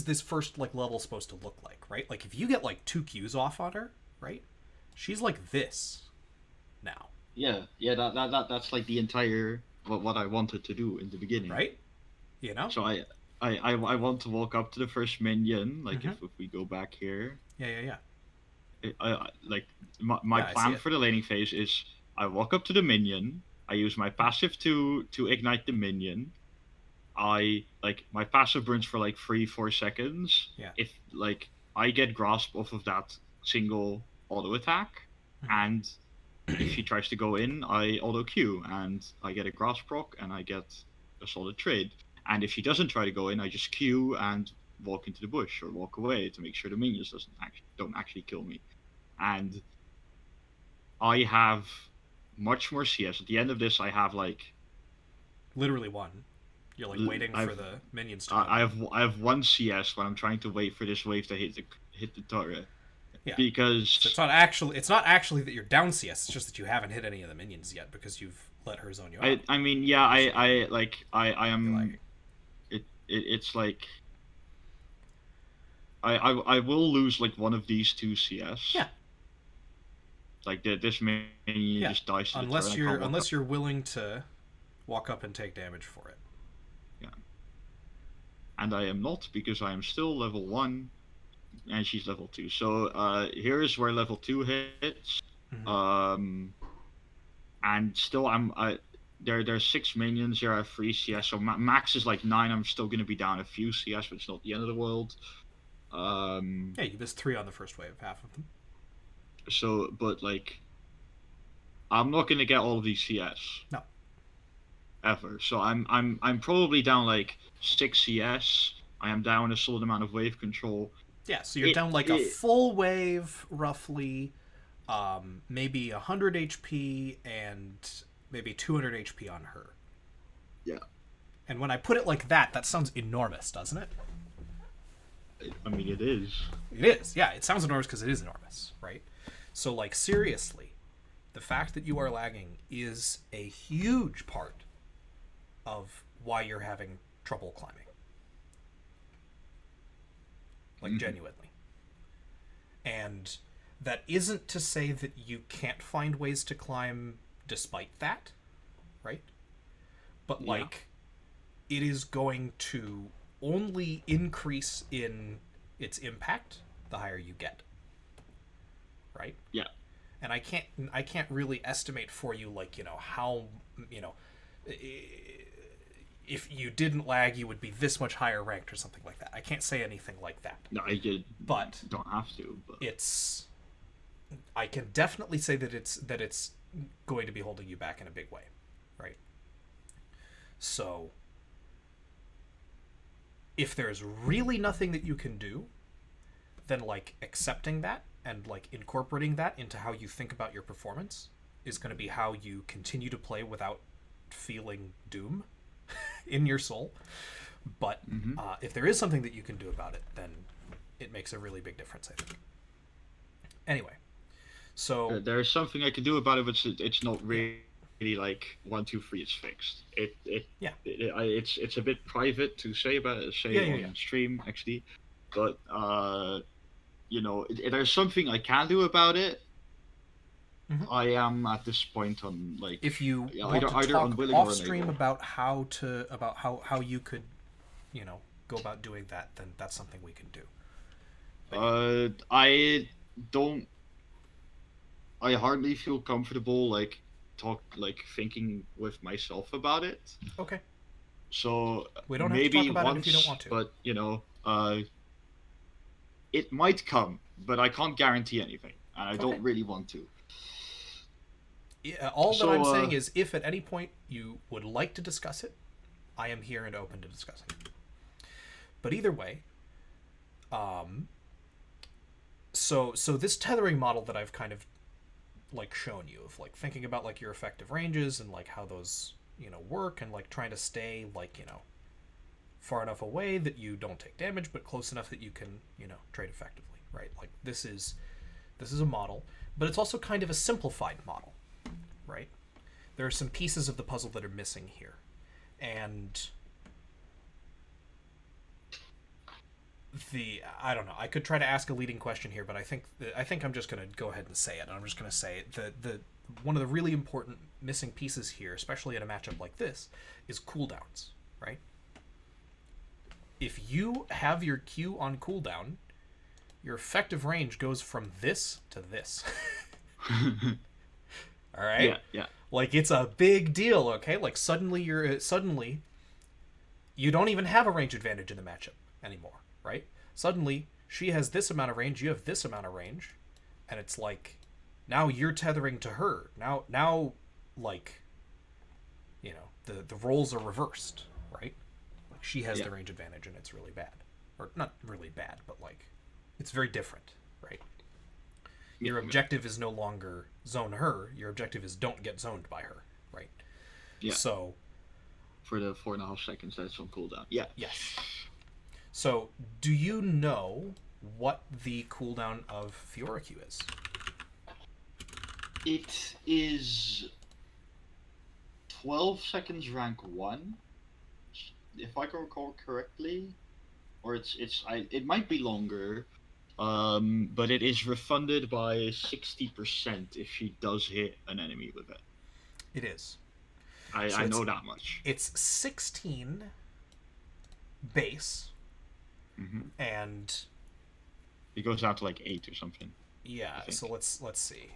this first like level supposed to look like, right? Like if you get like 2 Qs off on her, right? She's like this now,
Yeah. That's like the entire what I wanted to do in the beginning.
right? You know?
So I want to walk up to the first minion. Like
Mm-hmm.
if we go back here,
Yeah, yeah, yeah.
like my
Yeah, I see
plan
it.
for the laning phase is I walk up to the minion. I use my passive to ignite the minion. I like my passive burns for like 3-4 seconds.
Yeah.
If like I get grasp off of that single auto attack, and if she tries to go in, I auto Q and I get a grasp proc and I get a solid trade. And if she doesn't try to go in, I just Q and walk into the bush or walk away to make sure the minions don't actually kill me. And I have much more CS. At the end of this, I have like
Literally one. You're like waiting for
I've
the minions to come in.
I have one CS when I'm trying to wait for this wave to hit the turret
Yeah. So
because
it's not actually that you're down CS. It's just that you haven't hit any of the minions yet because you've let her zone you out.
I mean yeah I like I
You're
am
lagging.
it's like I will lose like one of these two CS.
Yeah.
Like this minion
Yeah.
just dies to the turret.
Unless
I can't
you're
walk up.
unless you're willing to walk up and take damage for it.
Yeah, and I am not because I am still level 1 and she's level 2. So here is where level 2 hits.
Mm-hmm.
And still there's 6 minions here. I have 3 CS, so max is like 9. I'm still gonna be down a few CS, but it's not the end of the world.
Yeah, you missed 3 on the first wave, half of them.
So, but like, I'm not gonna get all of these CS
No.
ever. So I'm probably down like 6 CS. I am down a solid amount of wave control.
Yeah, so you're down like a full wave, roughly, maybe 100 HP and maybe 200 HP on her.
Yeah.
And when I put it like that, that sounds enormous, doesn't it?
I mean, it is.
It is. Yeah, it sounds enormous because it is enormous, right? So, like, seriously, the fact that you are lagging is a huge part of why you're having trouble climbing. Like, genuinely. And that isn't to say that you can't find ways to climb despite that, right? But, like, it is going to only increase in its impact the higher you get, right?
Yeah.
And I can't really estimate for you, like, how, if you didn't lag you would be this much higher ranked or something like that. I can't say anything like that.
No,
But
don't have to. But
I can definitely say that it's going to be holding you back in a big way, right? So if there's really nothing that you can do, then like accepting that and like incorporating that into how you think about your performance is going to be how you continue to play without feeling doom in your soul. But if there is something that you can do about it, then it makes a really big difference, I think. Anyway, so
there's something I can do about it, but it's not really like 1, 2, 3. It's fixed. It's a bit private to say about it, on stream actually, but there's something I can do about it. I am at this point on like
if you want
either
to talk
unwilling
off
or
stream
unable.
about how you could go about doing that, then that's something we can do.
I hardly feel comfortable thinking with myself about it.
Okay.
So
we don't
maybe
have to talk about
once,
it if you don't want to.
But it might come, but I can't guarantee anything, and I don't really want to.
Yeah, all that
So,
I'm saying is, if at any point you would like to discuss it, I am here and open to discussing it. But either way, um, so this tethering model that I've kind of like shown you of like thinking about like your effective ranges and like how those work and like trying to stay like far enough away that you don't take damage, but close enough that you can trade effectively, right? Like this is a model, but it's also kind of a simplified model, right? There are some pieces of the puzzle that are missing here, and I don't know. I could try to ask a leading question here, but I think I'm just going to go ahead and say it. I'm just going to say it. The one of the really important missing pieces here, especially in a matchup like this, is cooldowns, right? If you have your Q on cooldown, your effective range goes from this to this. All right?
yeah, yeah.
Like it's a big deal, okay? Like suddenly you don't even have a range advantage in the matchup anymore, right? Suddenly she has this amount of range, you have this amount of range, and it's like now you're tethering to her. Now like the roles are reversed, right? Like she has the range advantage and it's really bad. Or not really bad, but like it's very different, right? Your objective is no longer zone her. Your objective is don't get zoned by her, right?
Yeah.
So
for the 4.5 seconds that's on cooldown. Yeah.
yes. So do you know what the cooldown of Fiora Q is?
It is 12 seconds rank 1, if I can recall correctly. Or it might be longer. But it is refunded by 60% if she does hit an enemy with it.
It is.
I know that much.
It's 16 base, and
it goes out to like 8 or something.
Yeah. So let's see.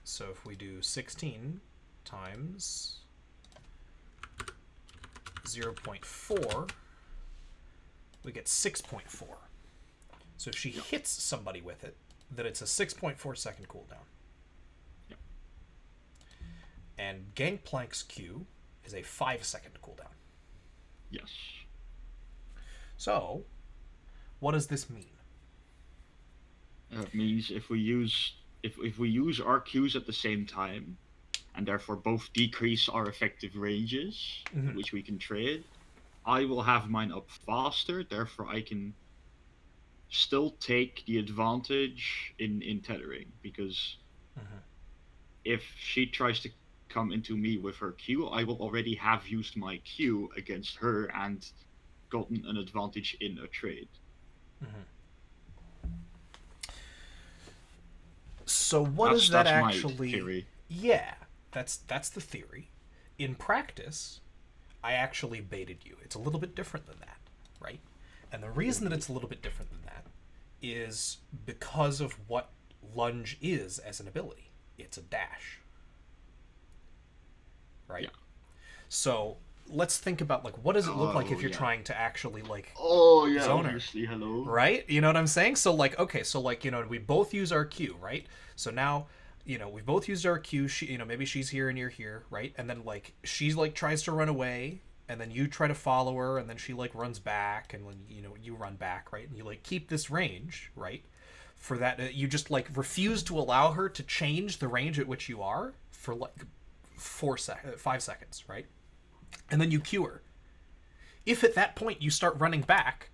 So if we do 16 times 0.4, we get 6.4. So if she hits somebody with it, then it's a 6.4 second cooldown.
Yep.
And Gangplank's Q is a 5 second cooldown.
Yes.
So, what does this mean?
It means if we use our Qs at the same time, and therefore both decrease our effective ranges, which we can trade, I will have mine up faster, therefore I can still take the advantage in tethering, because if she tries to come into me with her Q, I will already have used my Q against her and gotten an advantage in a trade.
So what does that actually...
my theory.
Yeah, that's the theory. In practice, I actually baited you. It's a little bit different than that, right? And the reason that it's a little bit different than that is because of what lunge is as an ability. It's a dash. Right? Yeah. So let's think about like what does it look like if you're trying to actually like zone her,
obviously, hello.
Right? You know what I'm saying? So like okay, so like we both use our Q, right? So now we both used our Q. She maybe she's here and you're here, right? And then like she's like tries to run away, and then you try to follow her, and then she like runs back, and when you run back, right? And you like keep this range, right? For that you just like refuse to allow her to change the range at which you are for like 5 seconds, right? And then you Q her. If at that point you start running back,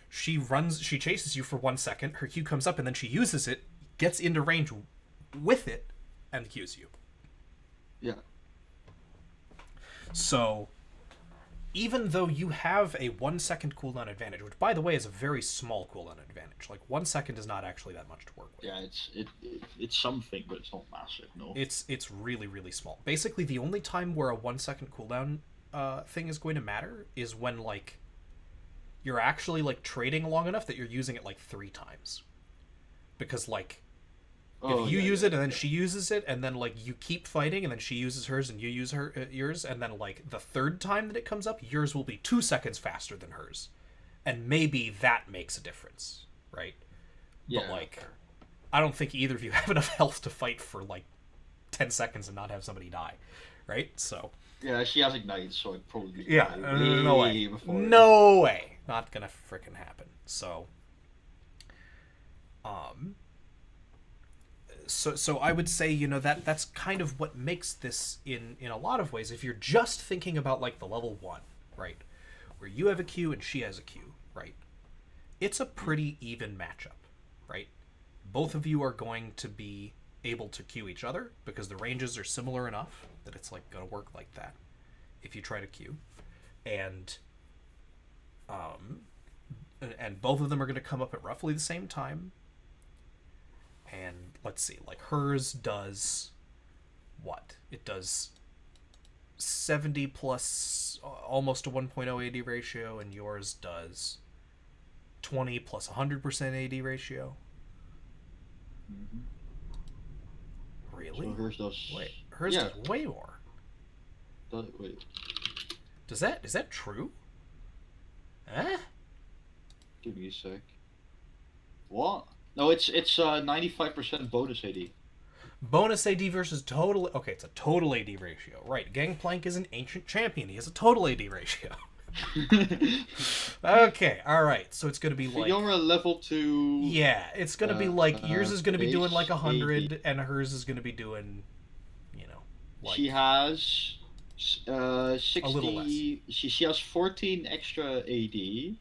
she chases you for 1 second, her Q comes up, and then she uses it, gets into range with it, and Qs you.
Yeah.
So, even though you have a 1 second cooldown advantage, which by the way is a very small cooldown advantage, like 1 second is not actually that much to work with.
Yeah, it's something, but it's not massive. No.
It's really really small. Basically, the only time where a 1 second cooldown thing is going to matter is when like you're actually like trading long enough that you're using it like 3 times, because like if you use it and then she uses it, and then like you keep fighting and then she uses hers and you use yours, and then like the 3rd time that it comes up, yours will be 2 seconds faster than hers, and maybe that makes a difference, right?
Yeah.
But like I don't think either of you have enough health to fight for like 10 seconds and not have somebody die, right? So
Yeah, she has ignite, so it probably
yeah,
die
no
way
way,
before.
no way, not gonna freaking happen. So, um, so I would say, you know, that's kind of what makes this in a lot of ways. If you're just thinking about like the level 1, right, where you have a Q and she has a Q, right, it's a pretty even matchup, right? Both of you are going to be able to Q each other because the ranges are similar enough that it's like gonna work like that if you try to Q, and um, and both of them are going to come up at roughly the same time. And let's see, like hers does what? It does 70 plus almost a 1.0 AD ratio, and yours does 20 plus 100% AD ratio.
Mm-hmm.
Really?
So hers does.
Wait, hers
Yeah.
does way more.
Wait.
Is that true? Eh?
Give me a sec. What? No, it's 95% bonus AD.
Bonus AD versus total. Okay, it's a total AD ratio. Right. Gangplank is an ancient champion. He has a total AD ratio. Okay, alright. So it's going to be like.
You're a level 2.
Yeah, it's going to be like. Yours is going to be doing like
base
100,
AD.
and hers is going to be doing, you know, like.
She has 60.
A little less.
She has 14 extra AD.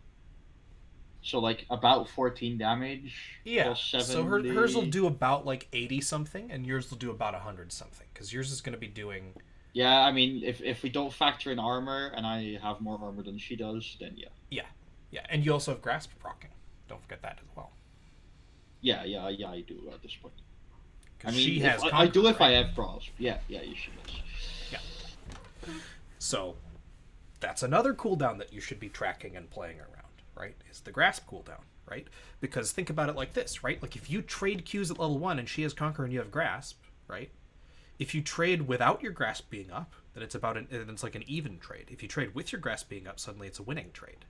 So like about 14 damage.
Yeah,
Plus
so
70.
hers will do about like 80 something, and yours will do about 100 something. Because yours is going to be doing.
Yeah, I mean, if we don't factor in armor, and I have more armor than she does, then yeah.
Yeah, yeah. And you also have grasp procking. Don't forget that as well.
Yeah, I do at this point. I mean,
she has
I do if
right?
I have grasp. Yeah, you should.
Yeah. So that's another cooldown that you should be tracking and playing around, right? Is the grasp cooldown, right? Because think about it like this, right? Like if you trade Qs at level 1 and she has conquer and you have grasp, right? If you trade without your grasp being up, then it's like an even trade. If you trade with your grasp being up, suddenly it's a winning trade,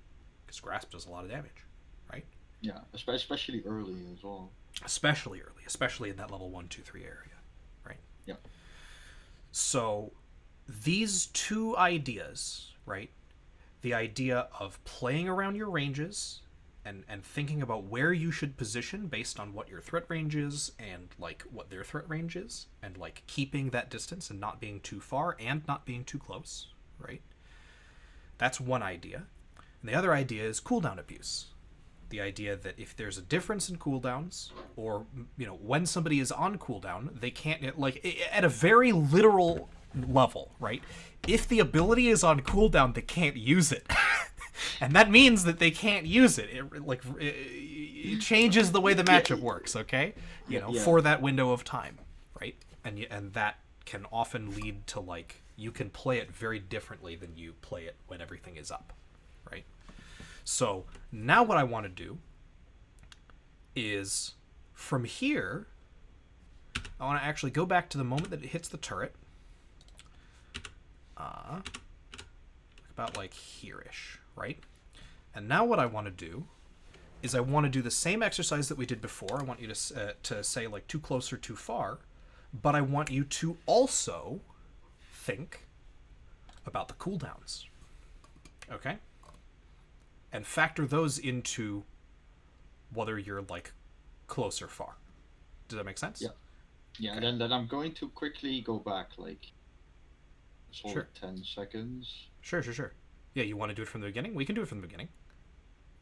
because grasp does a lot of damage, right?
Yeah, especially early as well.
Especially early, especially in that level 1, 2, 3 area, right?
Yeah.
So these two ideas, right? The idea of playing around your ranges and thinking about where you should position based on what your threat range is and like what their threat range is, and like keeping that distance and not being too far and not being too close, right? That's one idea. And the other idea is cooldown abuse. The idea that if there's a difference in cooldowns, or you know, when somebody is on cooldown, they can't, like at a very literal level, right? If the ability is on cooldown, they can't use it. And that means that they can't use it. It changes the way the matchup works, okay? You know, for that window of time, right? And that can often lead to like you can play it very differently than you play it when everything is up, right? So now what I want to do is from here, I want to actually go back to the moment that it hits the turret. About like here-ish, right? And now what I want to do is I want to do the same exercise that we did before. I want you to say like too close or too far, but I want you to also think about the cooldowns, okay? And factor those into whether you're like close or far. Does that make sense?
Yeah. Okay. Then I'm going to quickly go back like sure. 10 seconds.
Sure. Yeah, you want to do it from the beginning? We can do it from the beginning.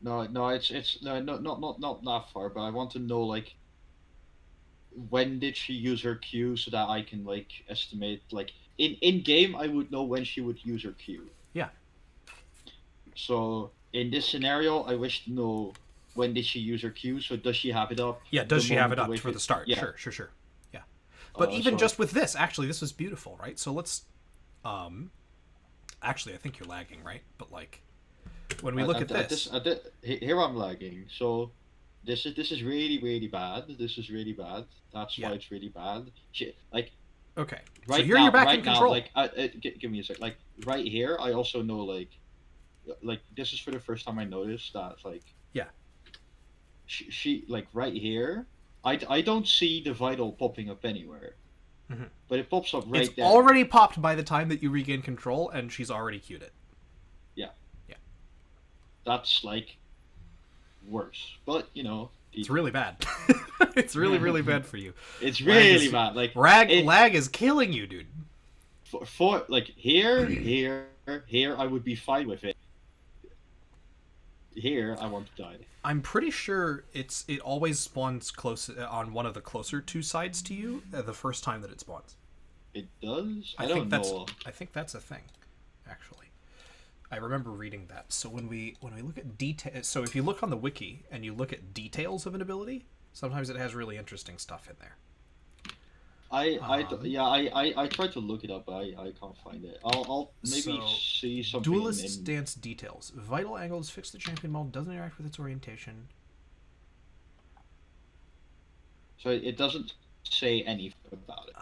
No, it's no, not that far, but I want to know like when did she use her Q so that I can like estimate like in game I would know when she would use her Q.
Yeah.
So in this scenario, I wish to know when did she use her Q. So does she have it up?
Yeah, does she have it up for the start? Yeah. Sure. Yeah. But even just with this, actually, this was beautiful, right? So let's actually, I think you're lagging, right? But like, when we look at this,
here I'm lagging. So this is really really bad. This is really bad. That's why it's really bad. Like,
okay,
right
so you're back in control.
Now, like, give me a sec. Like right here, I also know like this is for the first time I noticed that like she like right here, I don't see the vital popping up anywhere, but it pops up right
It's
there.
already popped by the time that you regain control, and she's already queued it.
Yeah,
Yeah.
that's like worse. But you know,
It's really bad. It's really, really bad for you.
it's
Lag
really
is,
bad. Like
lag is killing you, dude.
for like here, I would be fine with it. Here, I want to die.
I'm pretty sure it always spawns close on one of the closer two sides to you the first time that it spawns.
It does. I
think
don't
that's
know.
I think that's a thing, actually. I remember reading that. So when we look at detail, so if you look on the wiki and you look at details of an ability, sometimes it has really interesting stuff in there.
I tried to look it up, but I can't find it. I'll maybe
So,
see something
Duelist
in.
stance details. Vital angles fix the champion model, doesn't interact with its orientation.
So it doesn't say anything about it.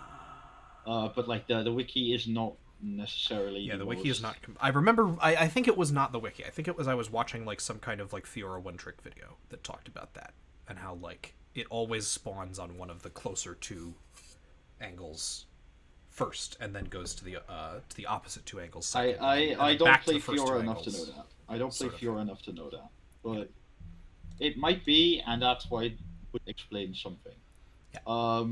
But like the wiki is not necessarily.
Yeah, the wiki
most...
is not. I remember. I think it was not the wiki. I think it was I was watching like some kind of like Fiora one trick video that talked about that and how like it always spawns on one of the closer two angles first, and then goes to the opposite two angles second.
I don't play Fiora enough
angles,
to know that. I don't play
sort of
Fiora enough to know that, but it might be, and that's why it would explain something.
Yeah.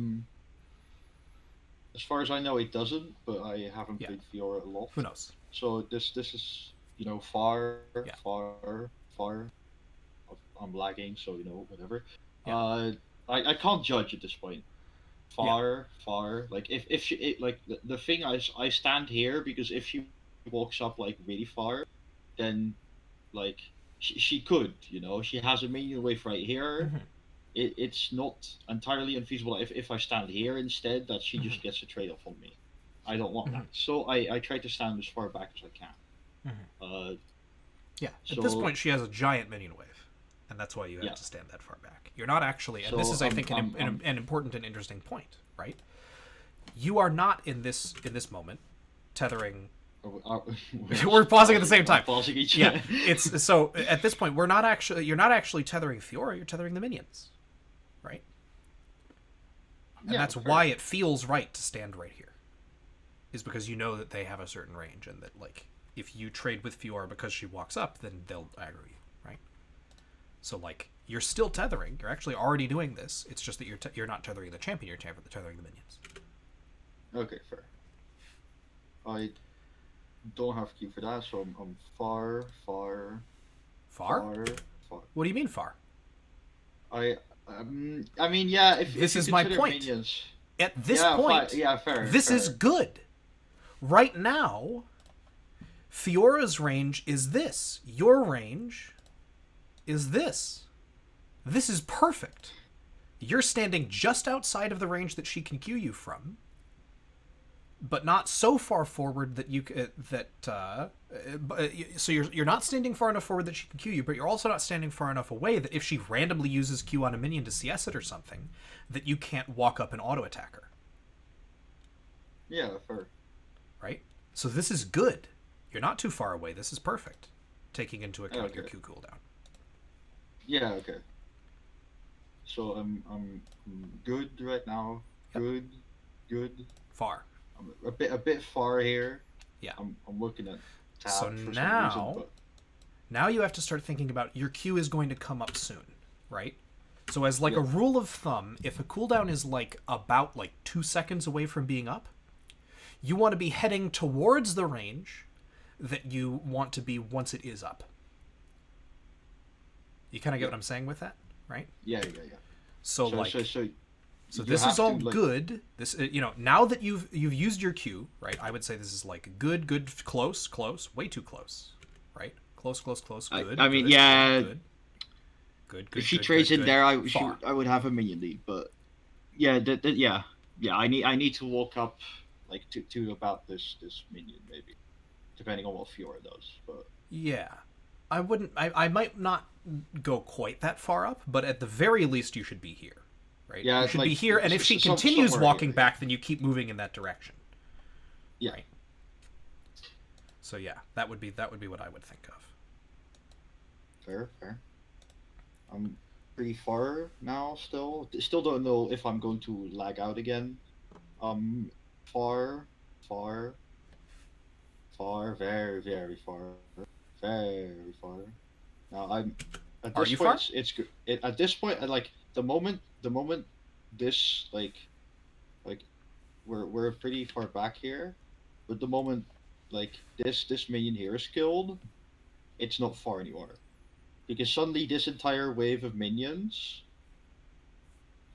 As far as I know, it doesn't, but I haven't played Fiora a lot.
Who knows?
So this is far. I'm lagging, so whatever.
Yeah.
I can't judge at this point. Far. Like if she like the thing I stand here because if she walks up like really far, then like she could she has a minion wave right here.
Mm-hmm.
It's not entirely unfeasible if I stand here instead that she just gets a trade off on me. I don't want that, so I try to stand as far back as I can.
Yeah. At this point, she has a giant minion wave, and that's why you have to stand that far back. You're not actually, and this is, I think, an important and interesting point, right? You are not in this moment tethering. We're pausing at the same time.
Pausing each.
Yeah, it's so at this point you're not actually tethering Fiora. You're tethering the minions, right? And that's why it feels right to stand right here. Is because you know that they have a certain range, and that like if you trade with Fiora because she walks up, then they'll aggro you, right? So like you're still tethering. You're actually already doing this. It's just that you're not tethering the champion. You're tethering the minions.
Okay, fair. I don't have Q for that, so I'm far.
Far? What do you mean far?
I mean, yeah. If
this
if
is
you
my
consider
point.
Minions,
At this point,
fair.
This is good. Right now, Fiora's range is this. Your range is this. This is perfect. You're standing just outside of the range that she can Q you from, but not so far forward that you so you're not standing far enough forward that she can Q you, but you're also not standing far enough away that if she randomly uses Q on a minion to CS it or something, that you can't walk up and auto attack her.
Yeah, fair.
Right? So this is good. You're not too far away. This is perfect, taking into account your Q cooldown.
Yeah. Okay. So I'm good right now. Yep. Good.
Far.
I'm a bit far here.
Yeah.
I'm looking at tab
so
for
now,
some reason, but...
now you have to start thinking about your Q is going to come up soon, right? So as like a rule of thumb, if a cooldown is like about like 2 seconds away from being up, you want to be heading towards the range that you want to be once it is up. You kind of get what I'm saying with that, right?
Yeah.
So
So
this is all good. This now that you've used your Q, right? I would say this is like good, close, way too close, right? Close, good.
I mean,
good,
yeah.
Good.
If she trades in there, I would have a minion lead, but yeah, I need to walk up like to about this minion maybe, depending on what Fiora does. But
yeah, I wouldn't. I might not go quite that far up, but at the very least, you should be here. Right?
Yeah,
you should be here, and if she continues walking back, then you keep moving in that direction.
Yeah.
Right? So yeah, that would be what I would think of.
Fair. pretty far now. Still don't know if I'm going to lag out again. Far, far, far, very, very far, very far. Now I'm at
Are
this
you
point.
far?
At this point. Like the moment this like we're pretty far back here, but the moment like this minion here is killed, it's not far anymore because suddenly this entire wave of minions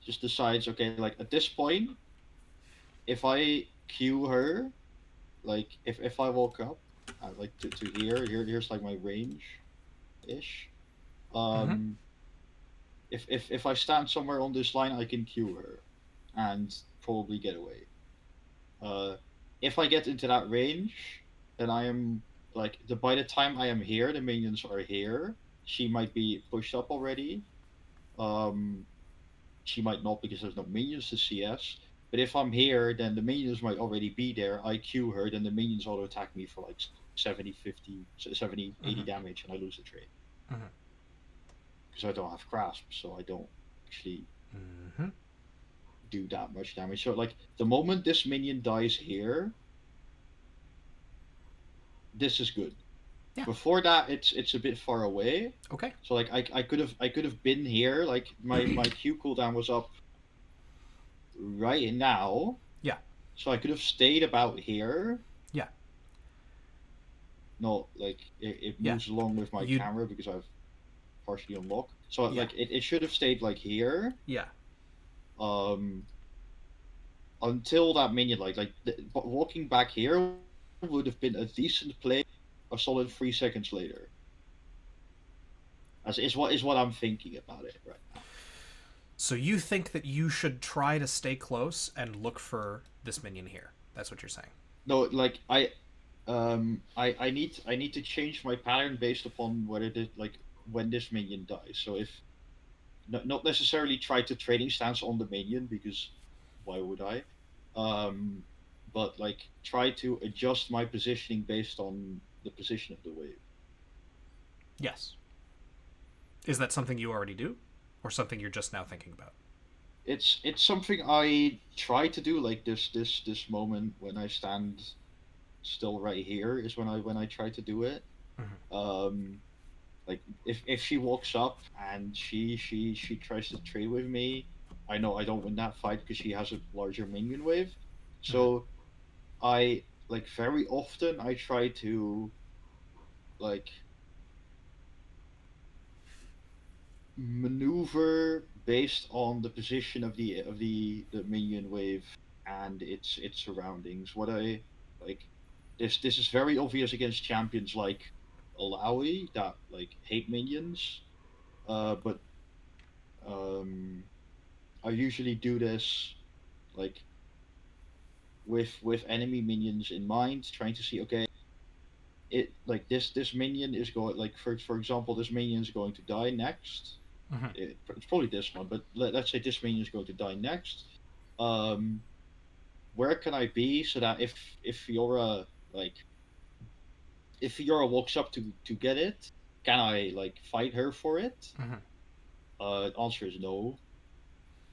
just decides, okay, like at this point, if I queue her, like if I walk up, like to here's like my range ish.
Mm-hmm.
Um, if I stand somewhere on this line, I can queue her, and probably get away. Uh, if I get into that range, then I am like by the time I am here, the minions are here. She might be pushed up already. Um, she might not because there's no minions to CS. But if I'm here, then the minions might already be there. I Q her, then the minions auto attack me for like 70, 50, 70, 80
Mm-hmm.
damage, and I lose the trade.
Mm-hmm.
Because I don't have grasp, so I don't actually
Mm-hmm.
do that much damage. So like the moment this minion dies here, this is good.
Yeah.
Before that, it's a bit far away.
Okay.
So like I could have been here. Like my Q cooldown was up right now,
Yeah.
so I could have stayed about here.
Yeah.
Not like it
Yeah.
moves along with my
You.
camera because I've partially unlocked. So
Yeah.
like it should have stayed like here.
Yeah.
Um, until that minion but walking back here would have been a decent play a solid 3 seconds later. As is what I'm thinking about it right now.
So you think that you should try to stay close and look for this minion here? That's what you're saying.
No, like I need to change my pattern based upon whether this like when this minion dies. So if not necessarily try to trading stance on the minion because why would I? Um, but like try to adjust my positioning based on the position of the wave.
Yes. Is that something you already do, or something you're just now thinking about?
It's something I try to do. Like this moment when I stand still right here is when I try to do it.
Mm-hmm.
Um, like if she walks up and she tries to trade with me, I know I don't win that fight because she has a larger minion wave.
Mm-hmm.
So I like very often I try to like maneuver based on the position of the minion wave and its surroundings. What I like this is very obvious against champions like Alawi that like hate minions. But um I usually do this like with enemy minions in mind, trying to see, okay, it like this minion is going like for example, this minion is going to die next.
Mm-hmm.
It's probably this one, but let's say this minion is going to die next. Um, where can I be so that if Fiora like if Fiora walks up to get it, can I like fight her for it?
Mm-hmm.
Answer is no.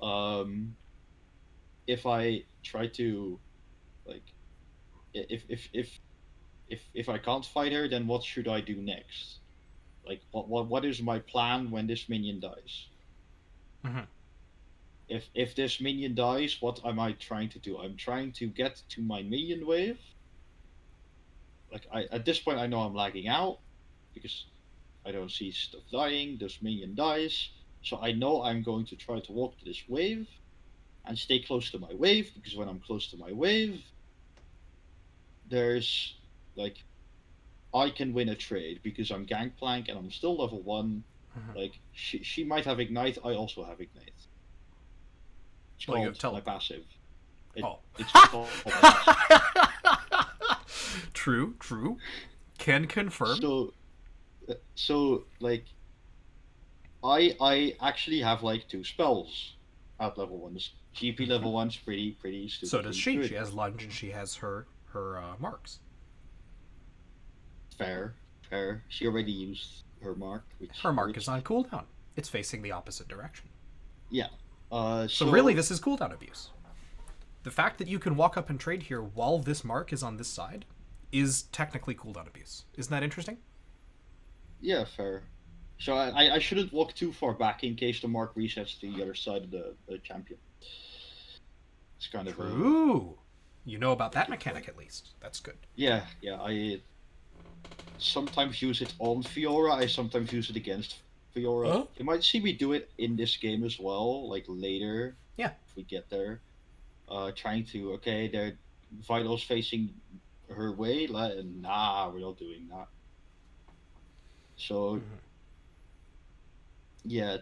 Um, if I try to like if I can't fight her, then what should I do next? Like what is my plan when this minion dies?
Mm-hmm.
If this minion dies, what am I trying to do? I'm trying to get to my minion wave. Like I at this point I know I'm lagging out because I don't see stuff dying. This minion dies, so I know I'm going to try to walk to this wave and stay close to my wave because when I'm close to my wave, there's like I can win a trade because I'm gangplank and I'm still level one.
Mm-hmm.
Like she might have ignite, I also have ignite. It's
Well, you have
called my
teleport.
passive.
Oh.
It's just called my passive.
True. True. Can confirm.
So like I actually have like two spells at level ones. GP
Mm-hmm.
level one's pretty
So does
stupidly
she. She
good.
has lunge and she has her marks.
Fair. She already used her mark, which
Her mark is
hurts.
on cooldown. It's facing the opposite direction.
Yeah.
So really, this is cooldown abuse. The fact that you can walk up and trade here while this mark is on this side is technically cooldown abuse. Isn't that interesting?
Yeah, fair. So I shouldn't walk too far back in case the mark resets to the other side of the champion. It's kind of a
True. You know about that mechanic at least. That's good.
yeah. I sometimes use it on Fiora. I sometimes use it against Fiora.
Huh?
You might see me do it in this game as well, like later
Yeah.
if we get there. Trying to their vitals facing her way. Nah, we're not doing that. So yeah,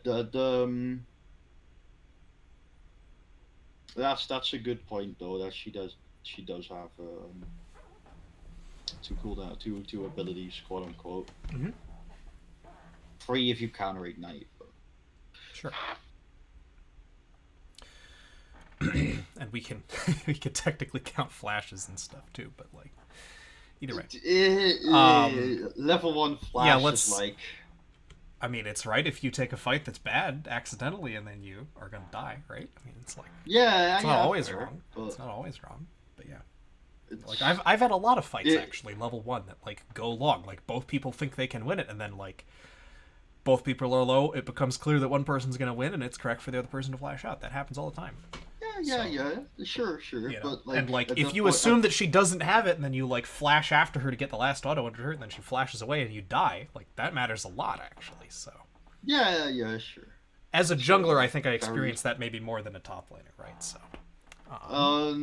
that's a good point though, that she does have two cooldown two abilities, quote unquote.
Mm-hmm.
3 if you counter ignite. But...
Sure. And we can technically count flashes and stuff too, but like either way.
Level 1 flash is like.
I mean, it's right if you take a fight that's bad accidentally and then you are gonna die, right? I mean, it's like it's not always wrong. But... It's not always wrong, but yeah. Like I've had a lot of fights actually level 1 that like go long. Like both people think they can win it, and then like both people are low. It becomes clear that one person's gonna win, and it's correct for the other person to flash out. That happens all the time.
Sure.
You know?
But like,
and like if you assume that she doesn't have it, and then you like flash after her to get the last auto under her, and then she flashes away and you die, like that matters a lot actually. So
yeah, sure.
As a jungler, I think I experienced that maybe more than a top laner, right? So
I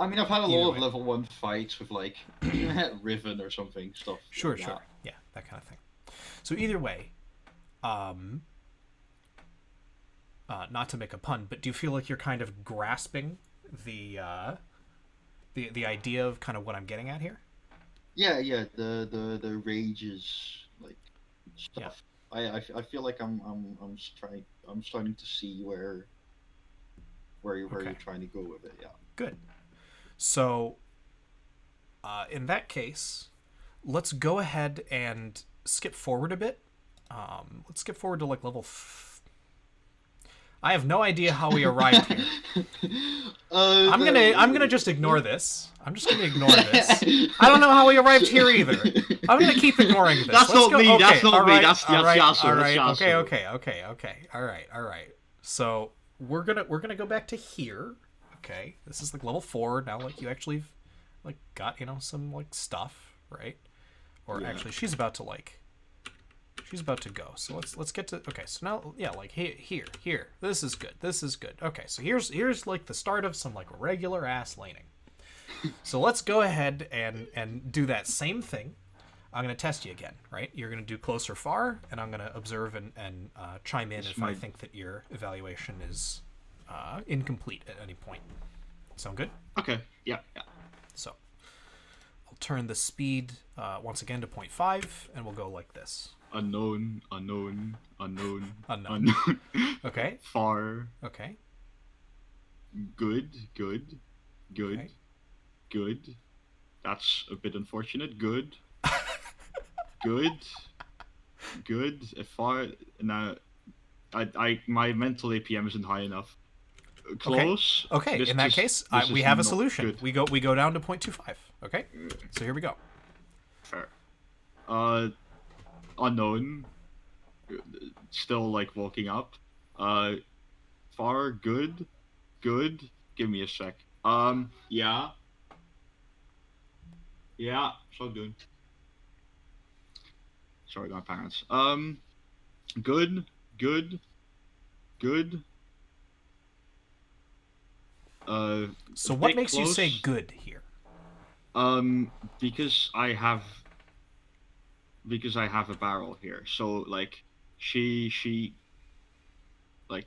mean, I've had a lot of level 1 fights with like Riven or something stuff.
Sure. Yeah, that kind of thing. So either way, not to make a pun, but do you feel like you're kind of grasping the idea of kind of what I'm getting at here?
Yeah. The rages like stuff. Yeah. I feel like I'm starting to see where you're trying to go with it. Yeah.
Good. So, in that case, let's go ahead and skip forward a bit. Let's skip forward to like level. I have no idea how we arrived here. I'm gonna just ignore this. I'm just gonna ignore this. I don't know how we arrived here either. I'm gonna keep ignoring this.
That's not me. Okay, that's not me. That's Yasuo.
All right. Okay. All right. So we're gonna go back to here. Okay. This is like level 4 now. Like you actually like got some like stuff, right? Or actually, she's about to go. So let's get to okay. So now like here. This is good. Okay. So here's like the start of some like regular ass laning. So let's go ahead and do that same thing. I'm gonna test you again, right? You're gonna do close or far, and I'm gonna observe and chime in if I think that your evaluation is incomplete at any point. Sound good?
Okay. Yeah.
So I'll turn the speed once again to 0.5, and we'll go like this.
Unknown.
Okay.
Far.
Okay.
Good.
Okay.
Good. That's a bit unfortunate. Good. Good. Far. Now, my mental APM isn't high enough. Close.
Okay. In that case, we have a solution. Good. We go down to 0.25. Okay. So here we go.
Fair. Unknown. Still like walking up. Far. Good. Give me a sec. Yeah. So good. Sorry, my parents. Good.
So what makes you say good here?
Because I have a barrel here. So like she like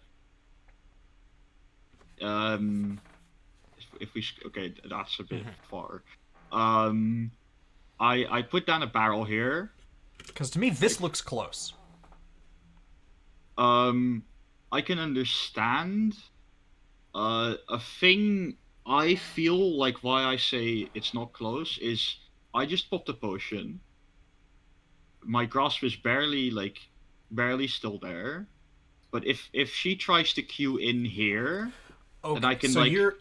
if we okay, that's a bit far. I put down a barrel here.
Because to me this looks close.
I can understand. A thing I feel like why I say it's not close is I just popped a potion. My grasp is barely like barely still there. But if she tries to queue in here, then I
Okay,
can
so
like
you're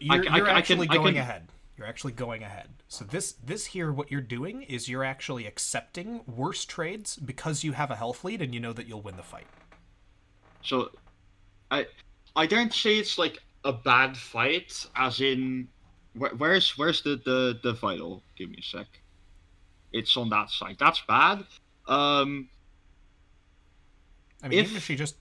actually
I
going
can.
ahead. You're actually going ahead. So this here, what you're doing is you're actually accepting worse trades because you have a health lead and you know that you'll win the fight.
So I I don't say it's like a bad fight, as in where's the vital? Give me a sec. It's on that side. That's bad. Um,
I mean, even if she
if
just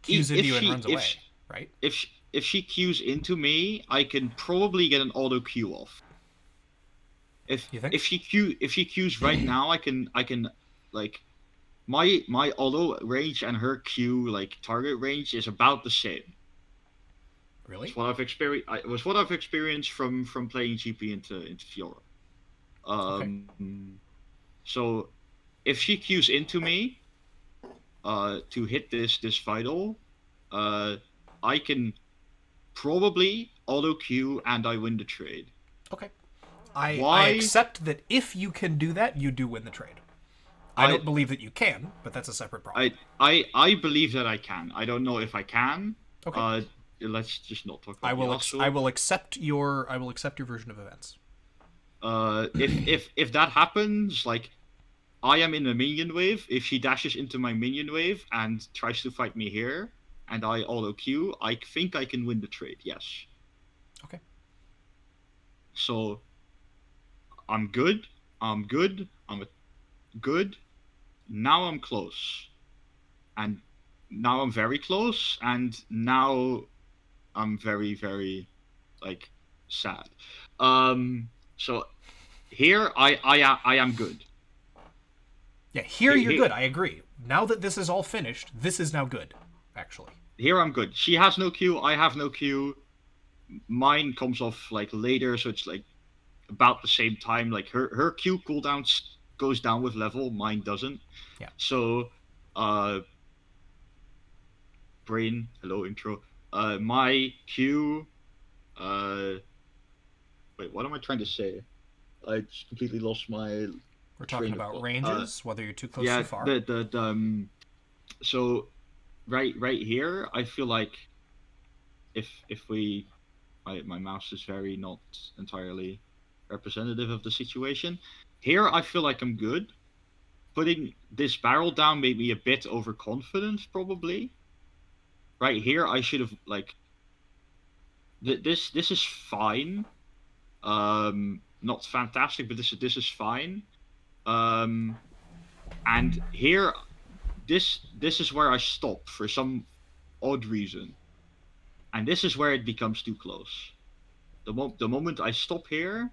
cues into
if
you and runs away, right?
if she queues into me, I can probably get an auto queue off.
You think?
If she queues right now, I can like my auto range and her queue like target range is about the same.
Really?
It's what I've experienced. It was what I've experienced from playing GP into Fiora.
Okay.
So if she queues into me, to hit this vital, uh, I can probably auto queue and I win the trade.
Okay. I
Why?
accept that if you can do that, you do win the trade. I
I
don't believe that you can, but that's a separate problem.
I believe that I can. I don't know if I can.
Okay.
Uh, let's just not talk about the
I
Astral.
will accept your version of events.
If that happens, like I am in a minion wave. If she dashes into my minion wave and tries to fight me here, and I auto queue, I think I can win the trade. Yes.
Okay.
So I'm good. I'm good. Good. Now I'm close, and now I'm very close, and now I'm very very like sad. So here I am good.
Yeah, here
Here,
you're
here
good. I agree. Now that this is all finished, this is now good, actually.
here I'm good. She has no Q. I have no Q. Mine comes off like later, so it's like about the same time. Like her Q cooldown goes down with level, mine doesn't.
Yeah.
So, uh, brain, hello intro. My Q. Uh, wait, what am I trying to say? I just completely lost my
We're talking
train of
about
thought.
ranges, whether you're too close, too
Yeah,
far.
so right here, I feel like if we my mouse is very not entirely representative of the situation. Here, I feel like I'm good. Putting this barrel down made me a bit overconfident, probably. Right here, I should have like this is fine. Not fantastic, but this is fine. Um, and here, this is where I stop for some odd reason, and this is where it becomes too close. The moment I stop here,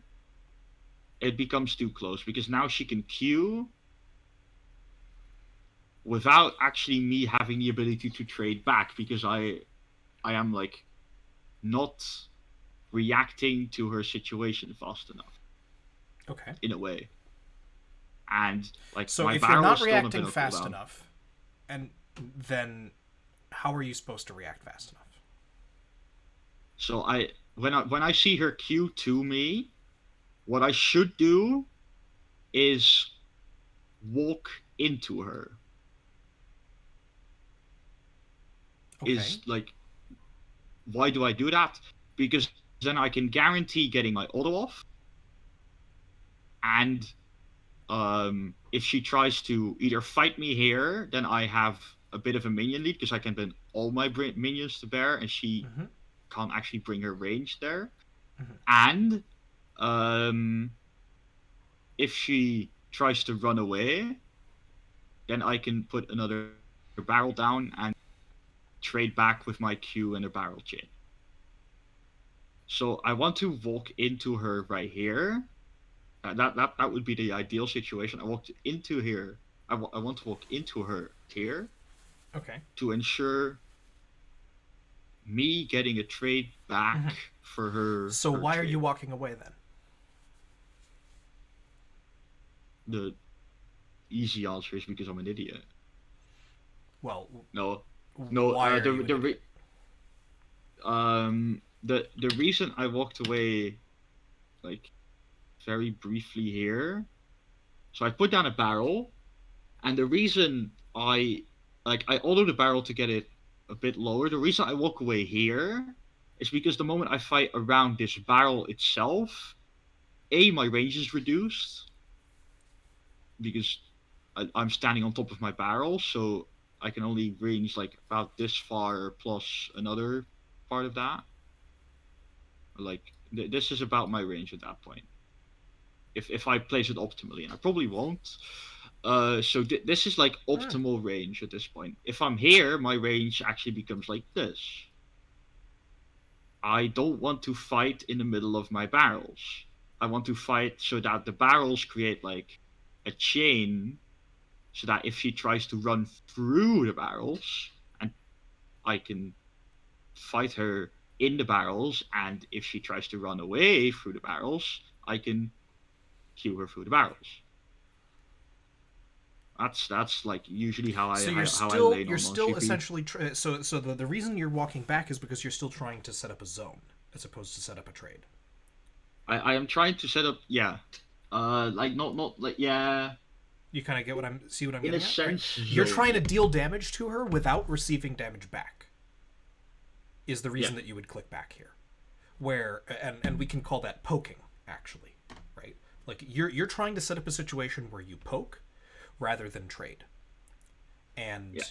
it becomes too close because now she can queue without actually me having the ability to trade back because I am like not reacting to her situation fast enough
Okay.
in a way. And like
So
my
if you're
barrel is
not
still on a bit
reacting
of
fast
cooldown.
enough, and then how are you supposed to react fast enough?
So when I see her queue to me, what I should do is walk into her.
Okay.
Is like why do I do that? Because then I can guarantee getting my auto off, and if she tries to either fight me here, then I have a bit of a minion lead because I can bring all my minions to bear, and she
Mm-hmm.
can't actually bring her range there.
Mm-hmm.
And um, if she tries to run away, then I can put another barrel down and trade back with my Q and a barrel chain. So I want to walk into her right here. That would be the ideal situation. I walked into here. I want to walk into her here
Okay.
to ensure me getting a trade back
Mm-hmm.
for
So
her
why are you
trade.
walking away then?
The easy answer is because I'm an idiot.
Well,
No, no.
why are you an idiot?
The reason I walked away like very briefly here. So I put down a barrel, and the reason I I auto the barrel to get it a bit lower. The reason I walk away here is because the moment I fight around this barrel itself, my range is reduced because I'm standing on top of my barrel, so I can only range like about this far plus another part of that. Like this is about my range at that point. If I place it optimally, and I probably won't. So this is like
Hmm.
optimal range at this point. If I'm here, my range actually becomes like this. I don't want to fight in the middle of my barrels. I want to fight so that the barrels create like a chain, so that if she tries to run through the barrels, and I can fight her in the barrels, and if she tries to run away through the barrels, I can kill her through the barrels. That's like usually how
So
how I lane
you're
on
still
GP.
essentially so the reason you're walking back is because you're still trying to set up a zone as opposed to set up a trade.
I am trying to set up, yeah, like not like, yeah,
You kind of get what I'm see what I'm
in a
getting at, right?
sense
You're trying to
zone.
deal damage to her without receiving damage back. Is the
Yeah,
reason that you would click back here. Where and we can call that poking actually, right? Like you're trying to set up a situation where you poke rather than trade.
yeah.
And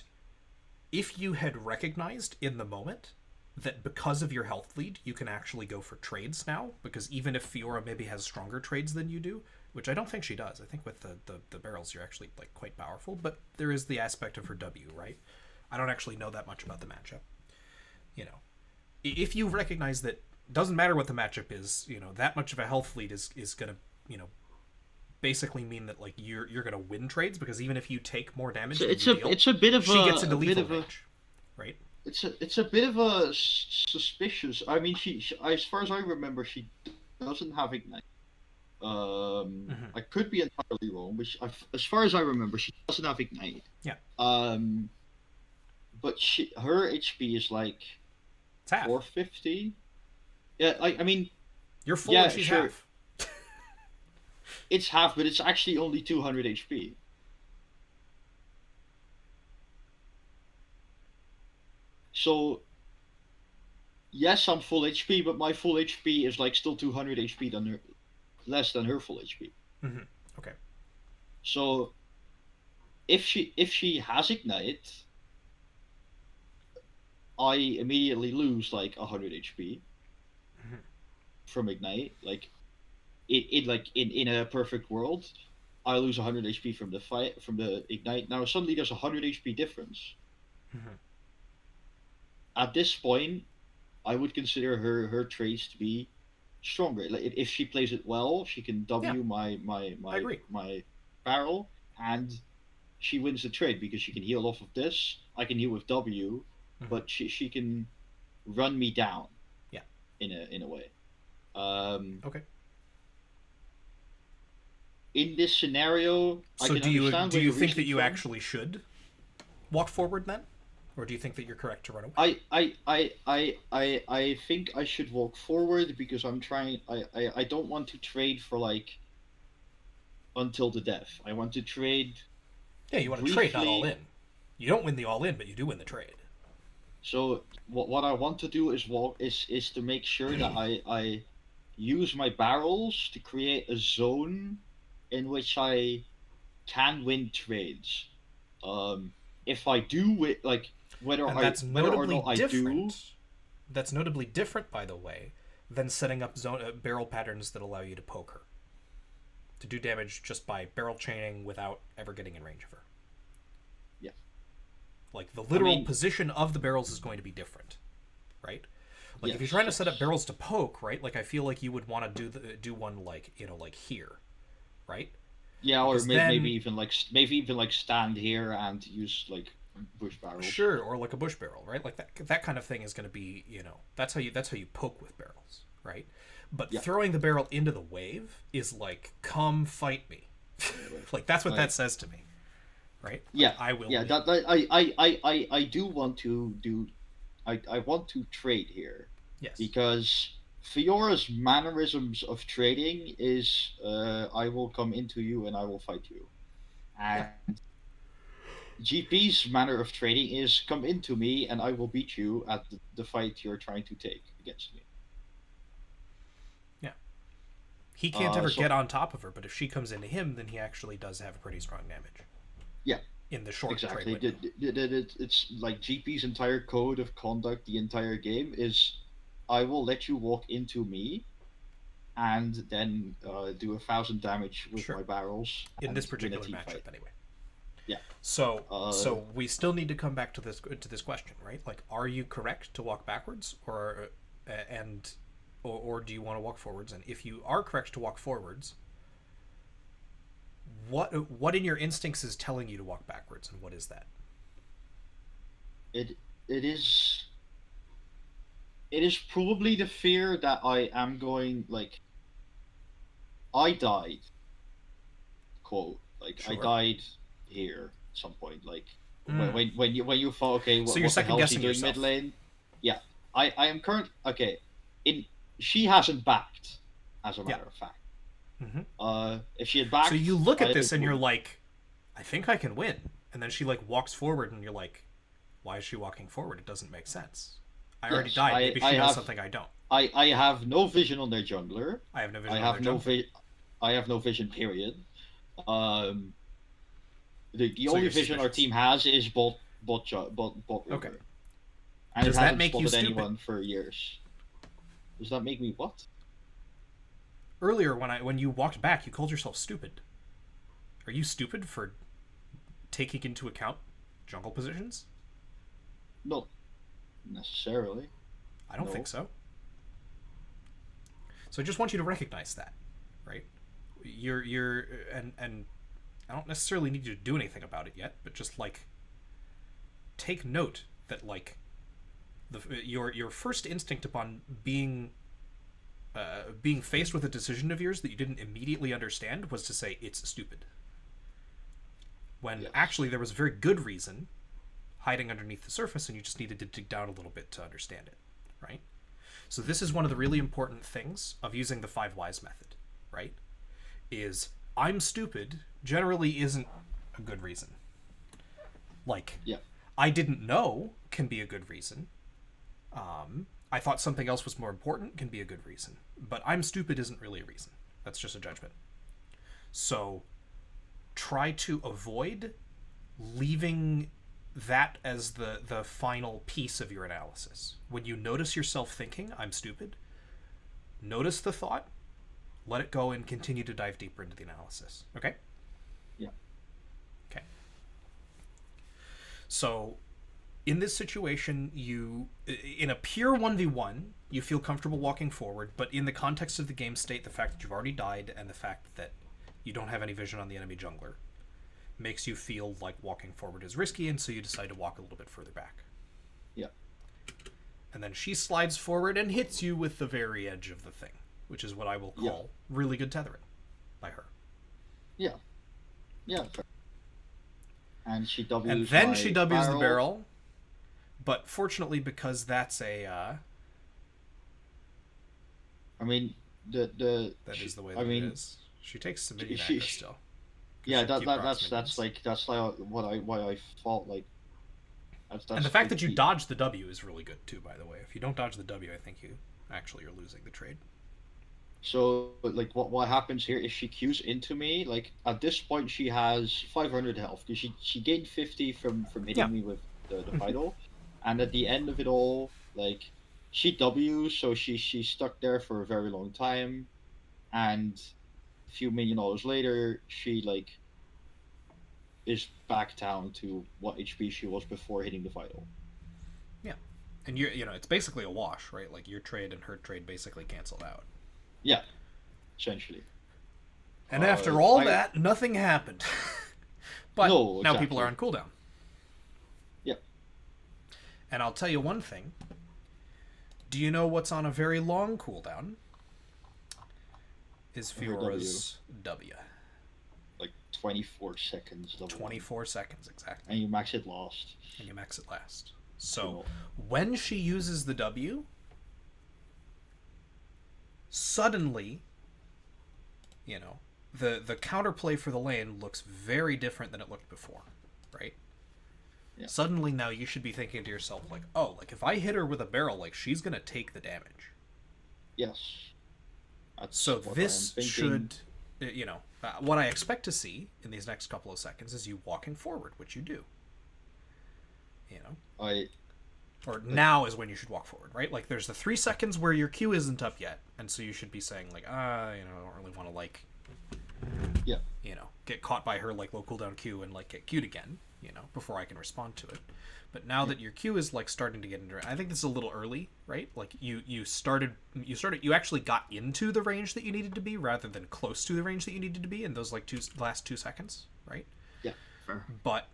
if you had recognized in the moment that because of your health lead, you can actually go for trades now, because even if Fiora maybe has stronger trades than you do, which I don't think she does, I think with the barrels you're actually like quite powerful, but there is the aspect of her W, right? I don't actually know that much about the matchup. You know, if you recognize that doesn't matter what the matchup is, that much of a health lead is gonna, you know, basically mean that like you're gonna win trades because even if you take more
So
damage than you deal,
it's a bit of
she gets into
a bit
lethal
of a
range, right?
it's a bit of a suspicious. I mean, she as far as I remember, she doesn't have ignite.
Mm-hmm.
I could be entirely wrong, but as far as I remember, she doesn't have ignite.
Yeah,
Um, but her HP is like
it's half.
450. Yeah, I mean,
You're full and
yeah,
she's
sure,
half.
it's half, but it's actually only 200 HP. So yes, I'm full HP, but my full HP is like still 200 HP than her, less than her full HP.
Mm-hmm. Okay.
So if she has ignite, I immediately lose like 100 HP
Mm-hmm.
from ignite. Like in a perfect world, I lose 100 HP from the fight from the ignite. Now suddenly there's 100 HP difference.
Mm-hmm.
At this point, I would consider her trades to be stronger. Like if she plays it well, she can
Yeah,
W
I agree.
my barrel, and she wins the trade because she can heal off of this. I can heal with W,
Mm-hmm.
but she can run me down
Yeah.
in a way. Um,
Okay.
in this scenario, I
So
can understand
do
where
you
you're
think that
reasoning
you
from.
actually should walk forward then, or do you think that you're correct to run away?
I think I should walk forward because I'm trying. I don't want to trade for like until the death. I want to trade
Yeah, you want to trade, not all
briefly.
in. You don't win the all in, but you do win the trade.
So what I want to do is walk is to make sure that I use my barrels to create a zone in which I can win trades. Um, if I do like
And that's
whether or
notably
not I do.
different. That's notably different, by the way, than setting up barrel patterns that allow you to poke her, to do damage just by barrel chaining without ever getting in range of her.
Yeah,
Like the
I
literal
mean,
position of the barrels is going to be different, right? Like if you're
yes,
trying to set up
yes.
barrels to poke, right? Like I feel like you would want to do one like like here, right?
Yeah, or
Because then
maybe even like stand here and use like bush barrels.
sure, or like a bush barrel, right? Like that kind of thing is going to be that's how you poke with barrels, right? But
Yeah,
throwing the barrel into the wave is like come fight me, like that's what that
like
says to me, right? Like
yeah,
I will
yeah.
win.
I do want to do. I want to trade here
Yes.
because Fiora's mannerisms of trading is I will come into you and I will fight you,
Yeah.
and GP's manner of trading is come into me and I will beat you at the fight you're trying to take against me.
Yeah. He can't ever
So
get on top of her, but if she comes into him, then he actually does have pretty strong damage
yeah,
in the short trade
exactly.
window.
It's like GP's entire code of conduct, the entire game is, I will let you walk into me, and then do 1,000 damage with
Sure.
my barrels
In this
and win a
particular
team fight.
matchup, anyway.
Yeah.
So,
Uh,
so we still need to come back to this question, right? Like, are you correct to walk backwards, and or do you want to walk forwards? And if you are correct to walk forwards, what in your instincts is telling you to walk backwards, and what is that?
it it is it is probably the fear that I am going like I died, quote, like I
Sure.
died here at some point, like
Mm.
when you thought, okay,
So you're
what the
second
hell is he
guessing
doing mid
yourself.
lane? Yeah, I am current. Okay, in she hasn't backed, as a
Yeah.
matter of fact.
Mm-hmm.
If she had
So
backed,
you look at
I
this and you're
would.
like, I think I can win. And then she like walks forward, and you're like, why is she walking forward? It doesn't make sense. I already
Yes,
died. Maybe
I
she knows
have
something I don't.
I have no vision on their jungler.
I have no
I
vision on their
have no
jungler.
I have no vision. Period. Um, the
So
only
you're
vision our
suspicious.
team has is bot
Okay.
river, and it
Does that
hasn't
make you
spotted
stupid?
anyone for years. Does that make me what?
Earlier, when you walked back, you called yourself stupid. Are you stupid for taking into account jungle positions?
Not necessarily.
I don't think
No.
so. So I just want you to recognize that, right? You're and I don't necessarily need you to do anything about it yet, but just like take note that like your first instinct upon being faced with a decision of yours that you didn't immediately understand was to say it's stupid. When
Yes.
actually there was a very good reason hiding underneath the surface, and you just needed to dig down a little bit to understand it, right? So this is one of the really important things of using the five whys method, right? Is I'm stupid generally isn't a good reason. Like,
Yeah.
I didn't know can be a good reason. I thought something else was more important can be a good reason. But I'm stupid isn't really a reason. That's just a judgment. So try to avoid leaving that as the final piece of your analysis. When you notice yourself thinking, I'm stupid, notice the thought, let it go, and continue to dive deeper into the analysis. Okay?
Yeah.
Okay. So in this situation, you in a pure 1v1, you feel comfortable walking forward, but in the context of the game state, the fact that you've already died and the fact that you don't have any vision on the enemy jungler makes you feel like walking forward is risky, and so you decide to walk a little bit further back.
Yeah.
And then she slides forward and hits you with the very edge of the thing, which is what I will
Yeah.
call really good tethering by her.
Yeah. Yeah. Fair. And she
And
W's
then she
my
W's the
barrel.
barrel, but fortunately, because that's
I mean, the
that is the way
I
that it
mean,
is. She takes some minion
she,
aggro still, because
yeah,
she keep procs
that's
minions.
like that's like what I why I thought like
And the
that's
fact that you
the
dodge the W is really good too. By the way, if you don't dodge the W, I think you actually are losing the trade.
so like what happens here is she queues into me. Like at this point, she has 500 health because she gained 50 from
Yeah.
hitting me with the Fido, and at the end of it all, like she W, so she's stuck there for a very long time, and a few million dollars later, she like is back down to what HP she was before hitting the Fido.
Yeah. And it's basically a wash, right? Like your trade and her trade basically canceled out.
Yeah, essentially.
And after all
I
that, nothing happened. But
No,
now people are
exactly.
on cooldown.
Yeah.
And I'll tell you one thing. Do you know what's on a very long cooldown? Is
Her W,
Fiora's W.
like 24 seconds double one.
24 seconds exactly.
And you max it last.
And you max it last. So
Cool.
when she uses the W, suddenly, the counterplay for the lane looks very different than it looked before, right?
Yeah.
Suddenly now you should be thinking to yourself like, oh, like if I hit her with a barrel, like she's gonna take the damage.
Yes.
So
That's what I am
this
thinking.
should, what I expect to see in these next couple of seconds is you walking forward, which you do. You know,
I
or
like
now is when you should walk forward, right? Like there's the 3 seconds where your Q isn't up yet, and so you should be saying like, I don't really want to like,
yeah.
get caught by her like low cooldown Q and like get Q'd again, before I can respond to it. But now that your Q is like starting to get into, I think this is a little early, right? Like you actually got into the range that you needed to be rather than close to the range that you needed to be in those like last 2 seconds, right?
Yeah. Fair.
But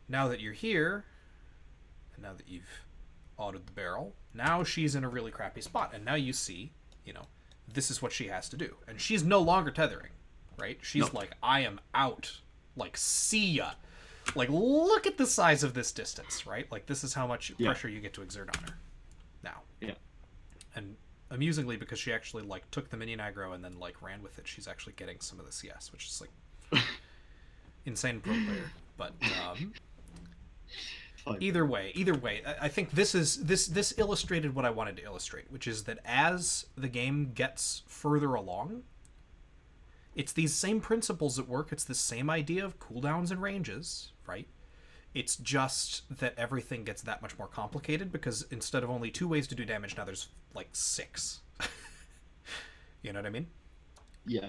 now that you're here, and now that you've autoed the barrel, now she's in a really crappy spot, and now you see, this is what she has to do, and she's no longer tethering, right? She's like, I am out, like, see ya. Like, look at the size of this distance, right? Like, this is how much pressure you get to exert on her now.
Yeah.
And amusingly, because she actually like took the minion aggro and then like ran with it, she's actually getting some of the CS, which is like insane pro player. But either way, I think this illustrated what I wanted to illustrate, which is that as the game gets further along, it's these same principles at work. It's the same idea of cooldowns and ranges, right? It's just that everything gets that much more complicated because instead of only 2 ways to do damage, now there's like 6. You know what I mean?
Yeah.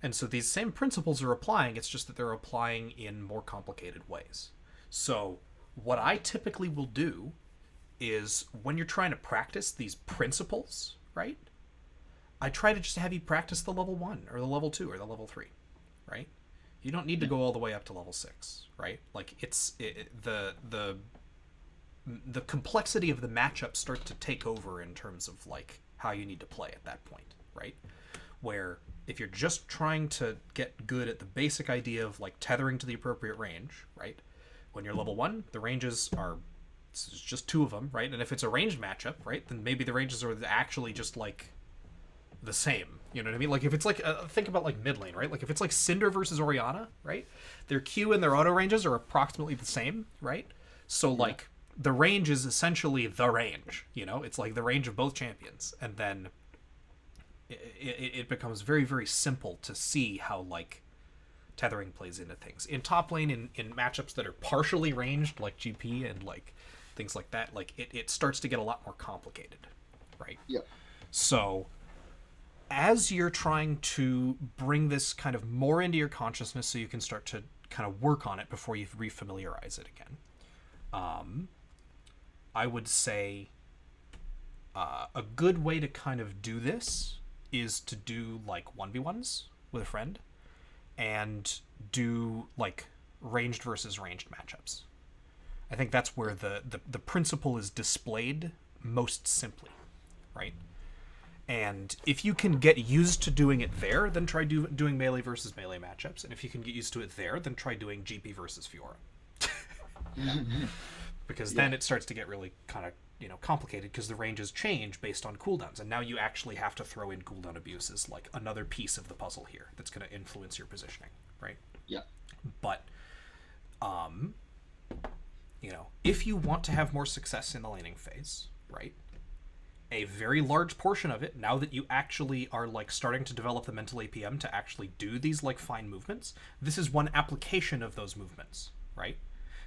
And so these same principles are applying, it's just that they're applying in more complicated ways. So what I typically will do is when you're trying to practice these principles, right? I try to just have you practice the level 1 or the level 2 or the level 3, right? You don't need to go all the way up to level 6, right? Like the complexity of the matchup starts to take over in terms of like how you need to play at that point, right? Where if you're just trying to get good at the basic idea of like tethering to the appropriate range, right? When you're level 1, the ranges are it's just 2 of them, right? And if it's a ranged matchup, right, then maybe the ranges are actually just like the same. You know what I mean? Like if it's like think about like mid lane, right? Like if it's like Cinder versus Orianna, right? Their Q and their auto ranges are approximately the same, right? So like the range is essentially the range. It's like the range of both champions, and then it becomes very very simple to see how like tethering plays into things in top lane in matchups that are partially ranged like GP and like things like that. Like it starts to get a lot more complicated, right?
Yeah.
So as you're trying to bring this kind of more into your consciousness so you can start to kind of work on it before you refamiliarize it again, I would say a good way to kind of do this is to do like 1v1s with a friend and do like ranged versus ranged matchups. I think that's where the principle is displayed most simply, right? And if you can get used to doing it there, then try doing melee versus melee matchups. And if you can get used to it there, then try doing GP versus Fiora. Because then it starts to get really kind of complicated because the ranges change based on cooldowns. And now you actually have to throw in cooldown abuse as like another piece of the puzzle here that's going to influence your positioning, right?
Yeah.
But, if you want to have more success in the laning phase, right? A very large portion of it, now that you actually are like starting to develop the mental APM to actually do these like fine movements, this is one application of those movements, right?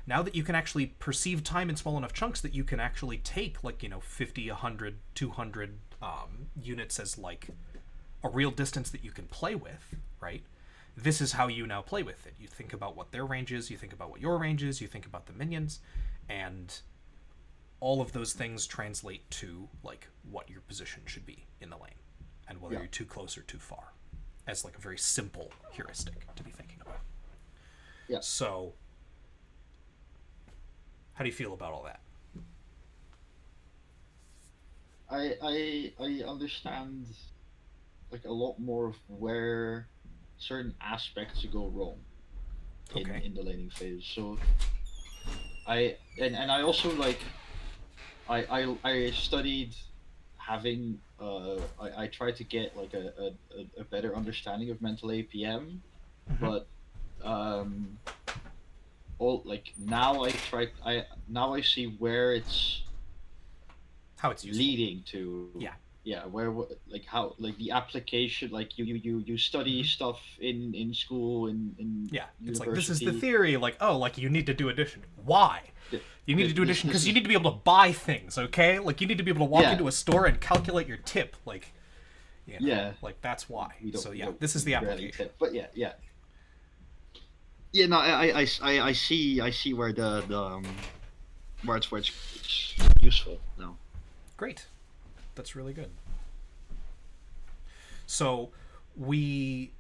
Now that you can actually perceive time in small enough chunks that you can actually take like 50, 100, 200 units as like a real distance that you can play with, right? This is how you now play with it. You think about what their range is, you think about what your range is, you think about the minions, and all of those things translate to like what your position should be in the lane and whether you're too close or too far as like a very simple heuristic to be thinking about.
Yeah.
So how do you feel about all that?
I understand like a lot more of where certain aspects go wrong in the laning phase. So I also like I studied having I tried to get like a better understanding of mental APM, but all like now I see where it's
How it's useful.
leading to.
Yeah.
Yeah, where like how like the application, like you study stuff in school in
Yeah, it's like, this is the
university.
theory, like, oh, like, you need to do addition. Why? You need to do addition
This
because you
is
need to be able to buy things, okay? Like, you need to be able to walk
yeah
into a store and calculate your tip, like,
yeah
like, that's why. So,
we
yeah,
don't
this is the
rarely
application.
tip, but yeah, no, I see where it's useful now.
Great. That's really good. So, we,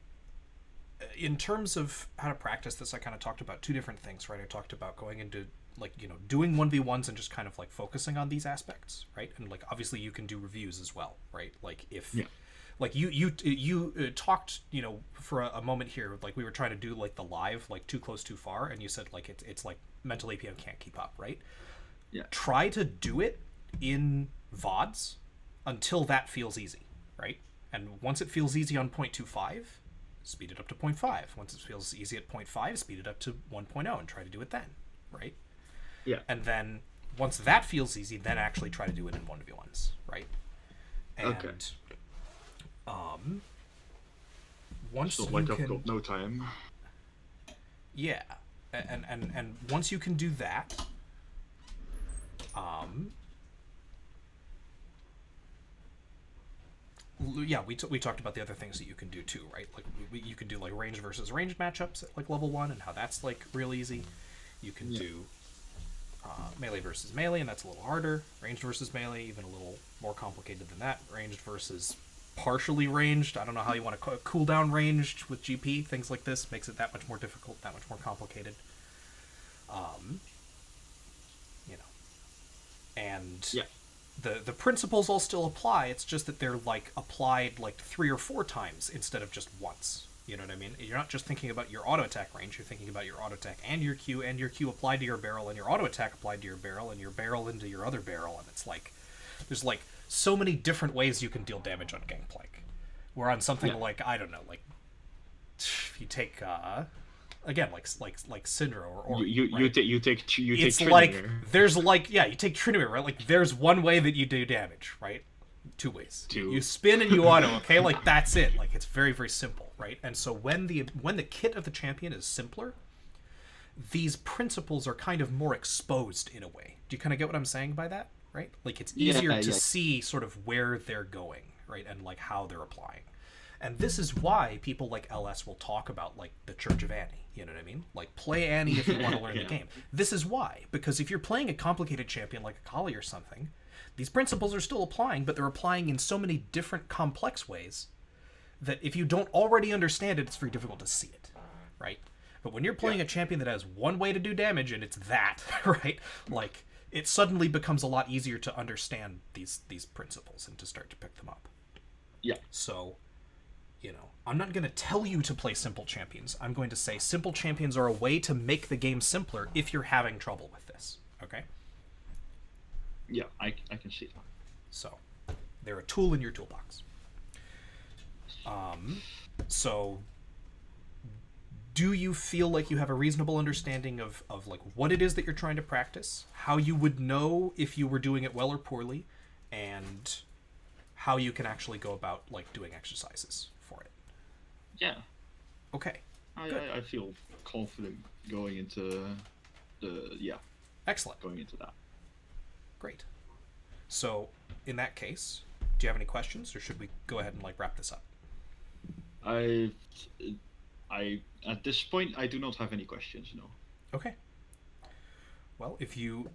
in terms of how to practice this, I kind of talked about two different things, right? I talked about going into, like, doing 1v1s and just kind of like focusing on these aspects, right? And like, obviously you can do reviews as well, right? Like, if
Yeah.
like you talked, for a moment here, like, we were trying to do like the live, like, too close too far, and you said like it's like mental APM can't keep up, right?
Yeah.
Try to do it in VODs until that feels easy, right? And once it feels easy on 0.25, speed it up to 0.5. Once it feels easy at 0.5, speed it up to 1.0 and try to do it then, right?
Yeah.
And then once that feels easy, then actually try to do it in 1v1s, right? And
Okay.
Once
So
you
like
can,
I've got no time.
yeah, and once you can do that, yeah, we talked about the other things that you can do too, right? Like, you can do like range versus range matchups at like level 1, and how that's like real easy. You can do melee versus melee, and that's a little harder. Ranged versus melee, even a little more complicated than that. Ranged versus partially ranged, I don't know how you want to cooldown ranged with GP, things like this makes it that much more difficult, that much more complicated. You know, and
Yeah.
the principles all still apply. It's just that they're like applied like 3 or 4 times instead of just once. You know what I mean? You're not just thinking about your auto attack range. You're thinking about your auto attack and your Q applied to your barrel, and your auto attack applied to your barrel, and your barrel into your other barrel. And it's like there's like so many different ways you can deal damage on Gangplank. Where on something like, I don't know, like, if you take again, like Syndra or Ori,
You take
it's
Trinity.
like there's like, yeah, you take Trinity, right? Like, there's one way that you do damage, right? 2 ways. You spin and you auto, okay? Like, that's it. Like, it's very, very simple, right? And so when the kit of the champion is simpler, these principles are kind of more exposed in a way. Do you kind of get what I'm saying by that, right? Like, it's easier to see sort of where they're going, right? And like how they're applying. And this is why people like LS will talk about like the Church of Annie. You know what I mean? Like, play Annie if you want to learn the game. This is why. Because if you're playing a complicated champion like a Kali or something, these principles are still applying, but they're applying in so many different complex ways that if you don't already understand it, it's very difficult to see it, right? But when you're playing a champion that has one way to do damage, and it's that, right? Like, it suddenly becomes a lot easier to understand these principles and to start to pick them up.
Yeah.
So, I'm not going to tell you to play simple champions. I'm going to say simple champions are a way to make the game simpler if you're having trouble with this, okay?
Yeah, I can see that.
So, they're a tool in your toolbox. So, do you feel like you have a reasonable understanding of like what it is that you're trying to practice, how you would know if you were doing it well or poorly, and how you can actually go about like doing exercises for it?
Yeah.
Okay.
I feel confident going into
Excellent.
going into that.
Great. So, in that case, do you have any questions, or should we go ahead and like wrap this up?
I at this point I do not have any questions. No.
Okay. Well, if you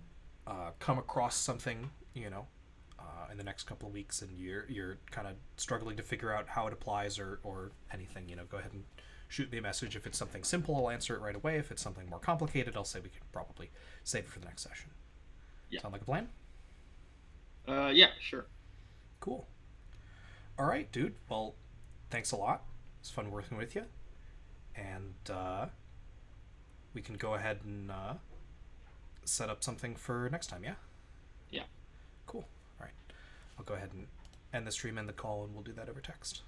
come across something, in the next couple of weeks, and you're kind of struggling to figure out how it applies or anything, go ahead and shoot me a message. If it's something simple, I'll answer it right away. If it's something more complicated, I'll say we can probably save it for the next session.
Yeah.
Sound like a plan?
Yeah, sure.
Cool. All right, dude. Well, thanks a lot. It's fun working with you. And we can go ahead and set up something for next time, yeah?
Yeah.
Cool. All right. I'll go ahead and end the stream, end the call, and we'll do that over text.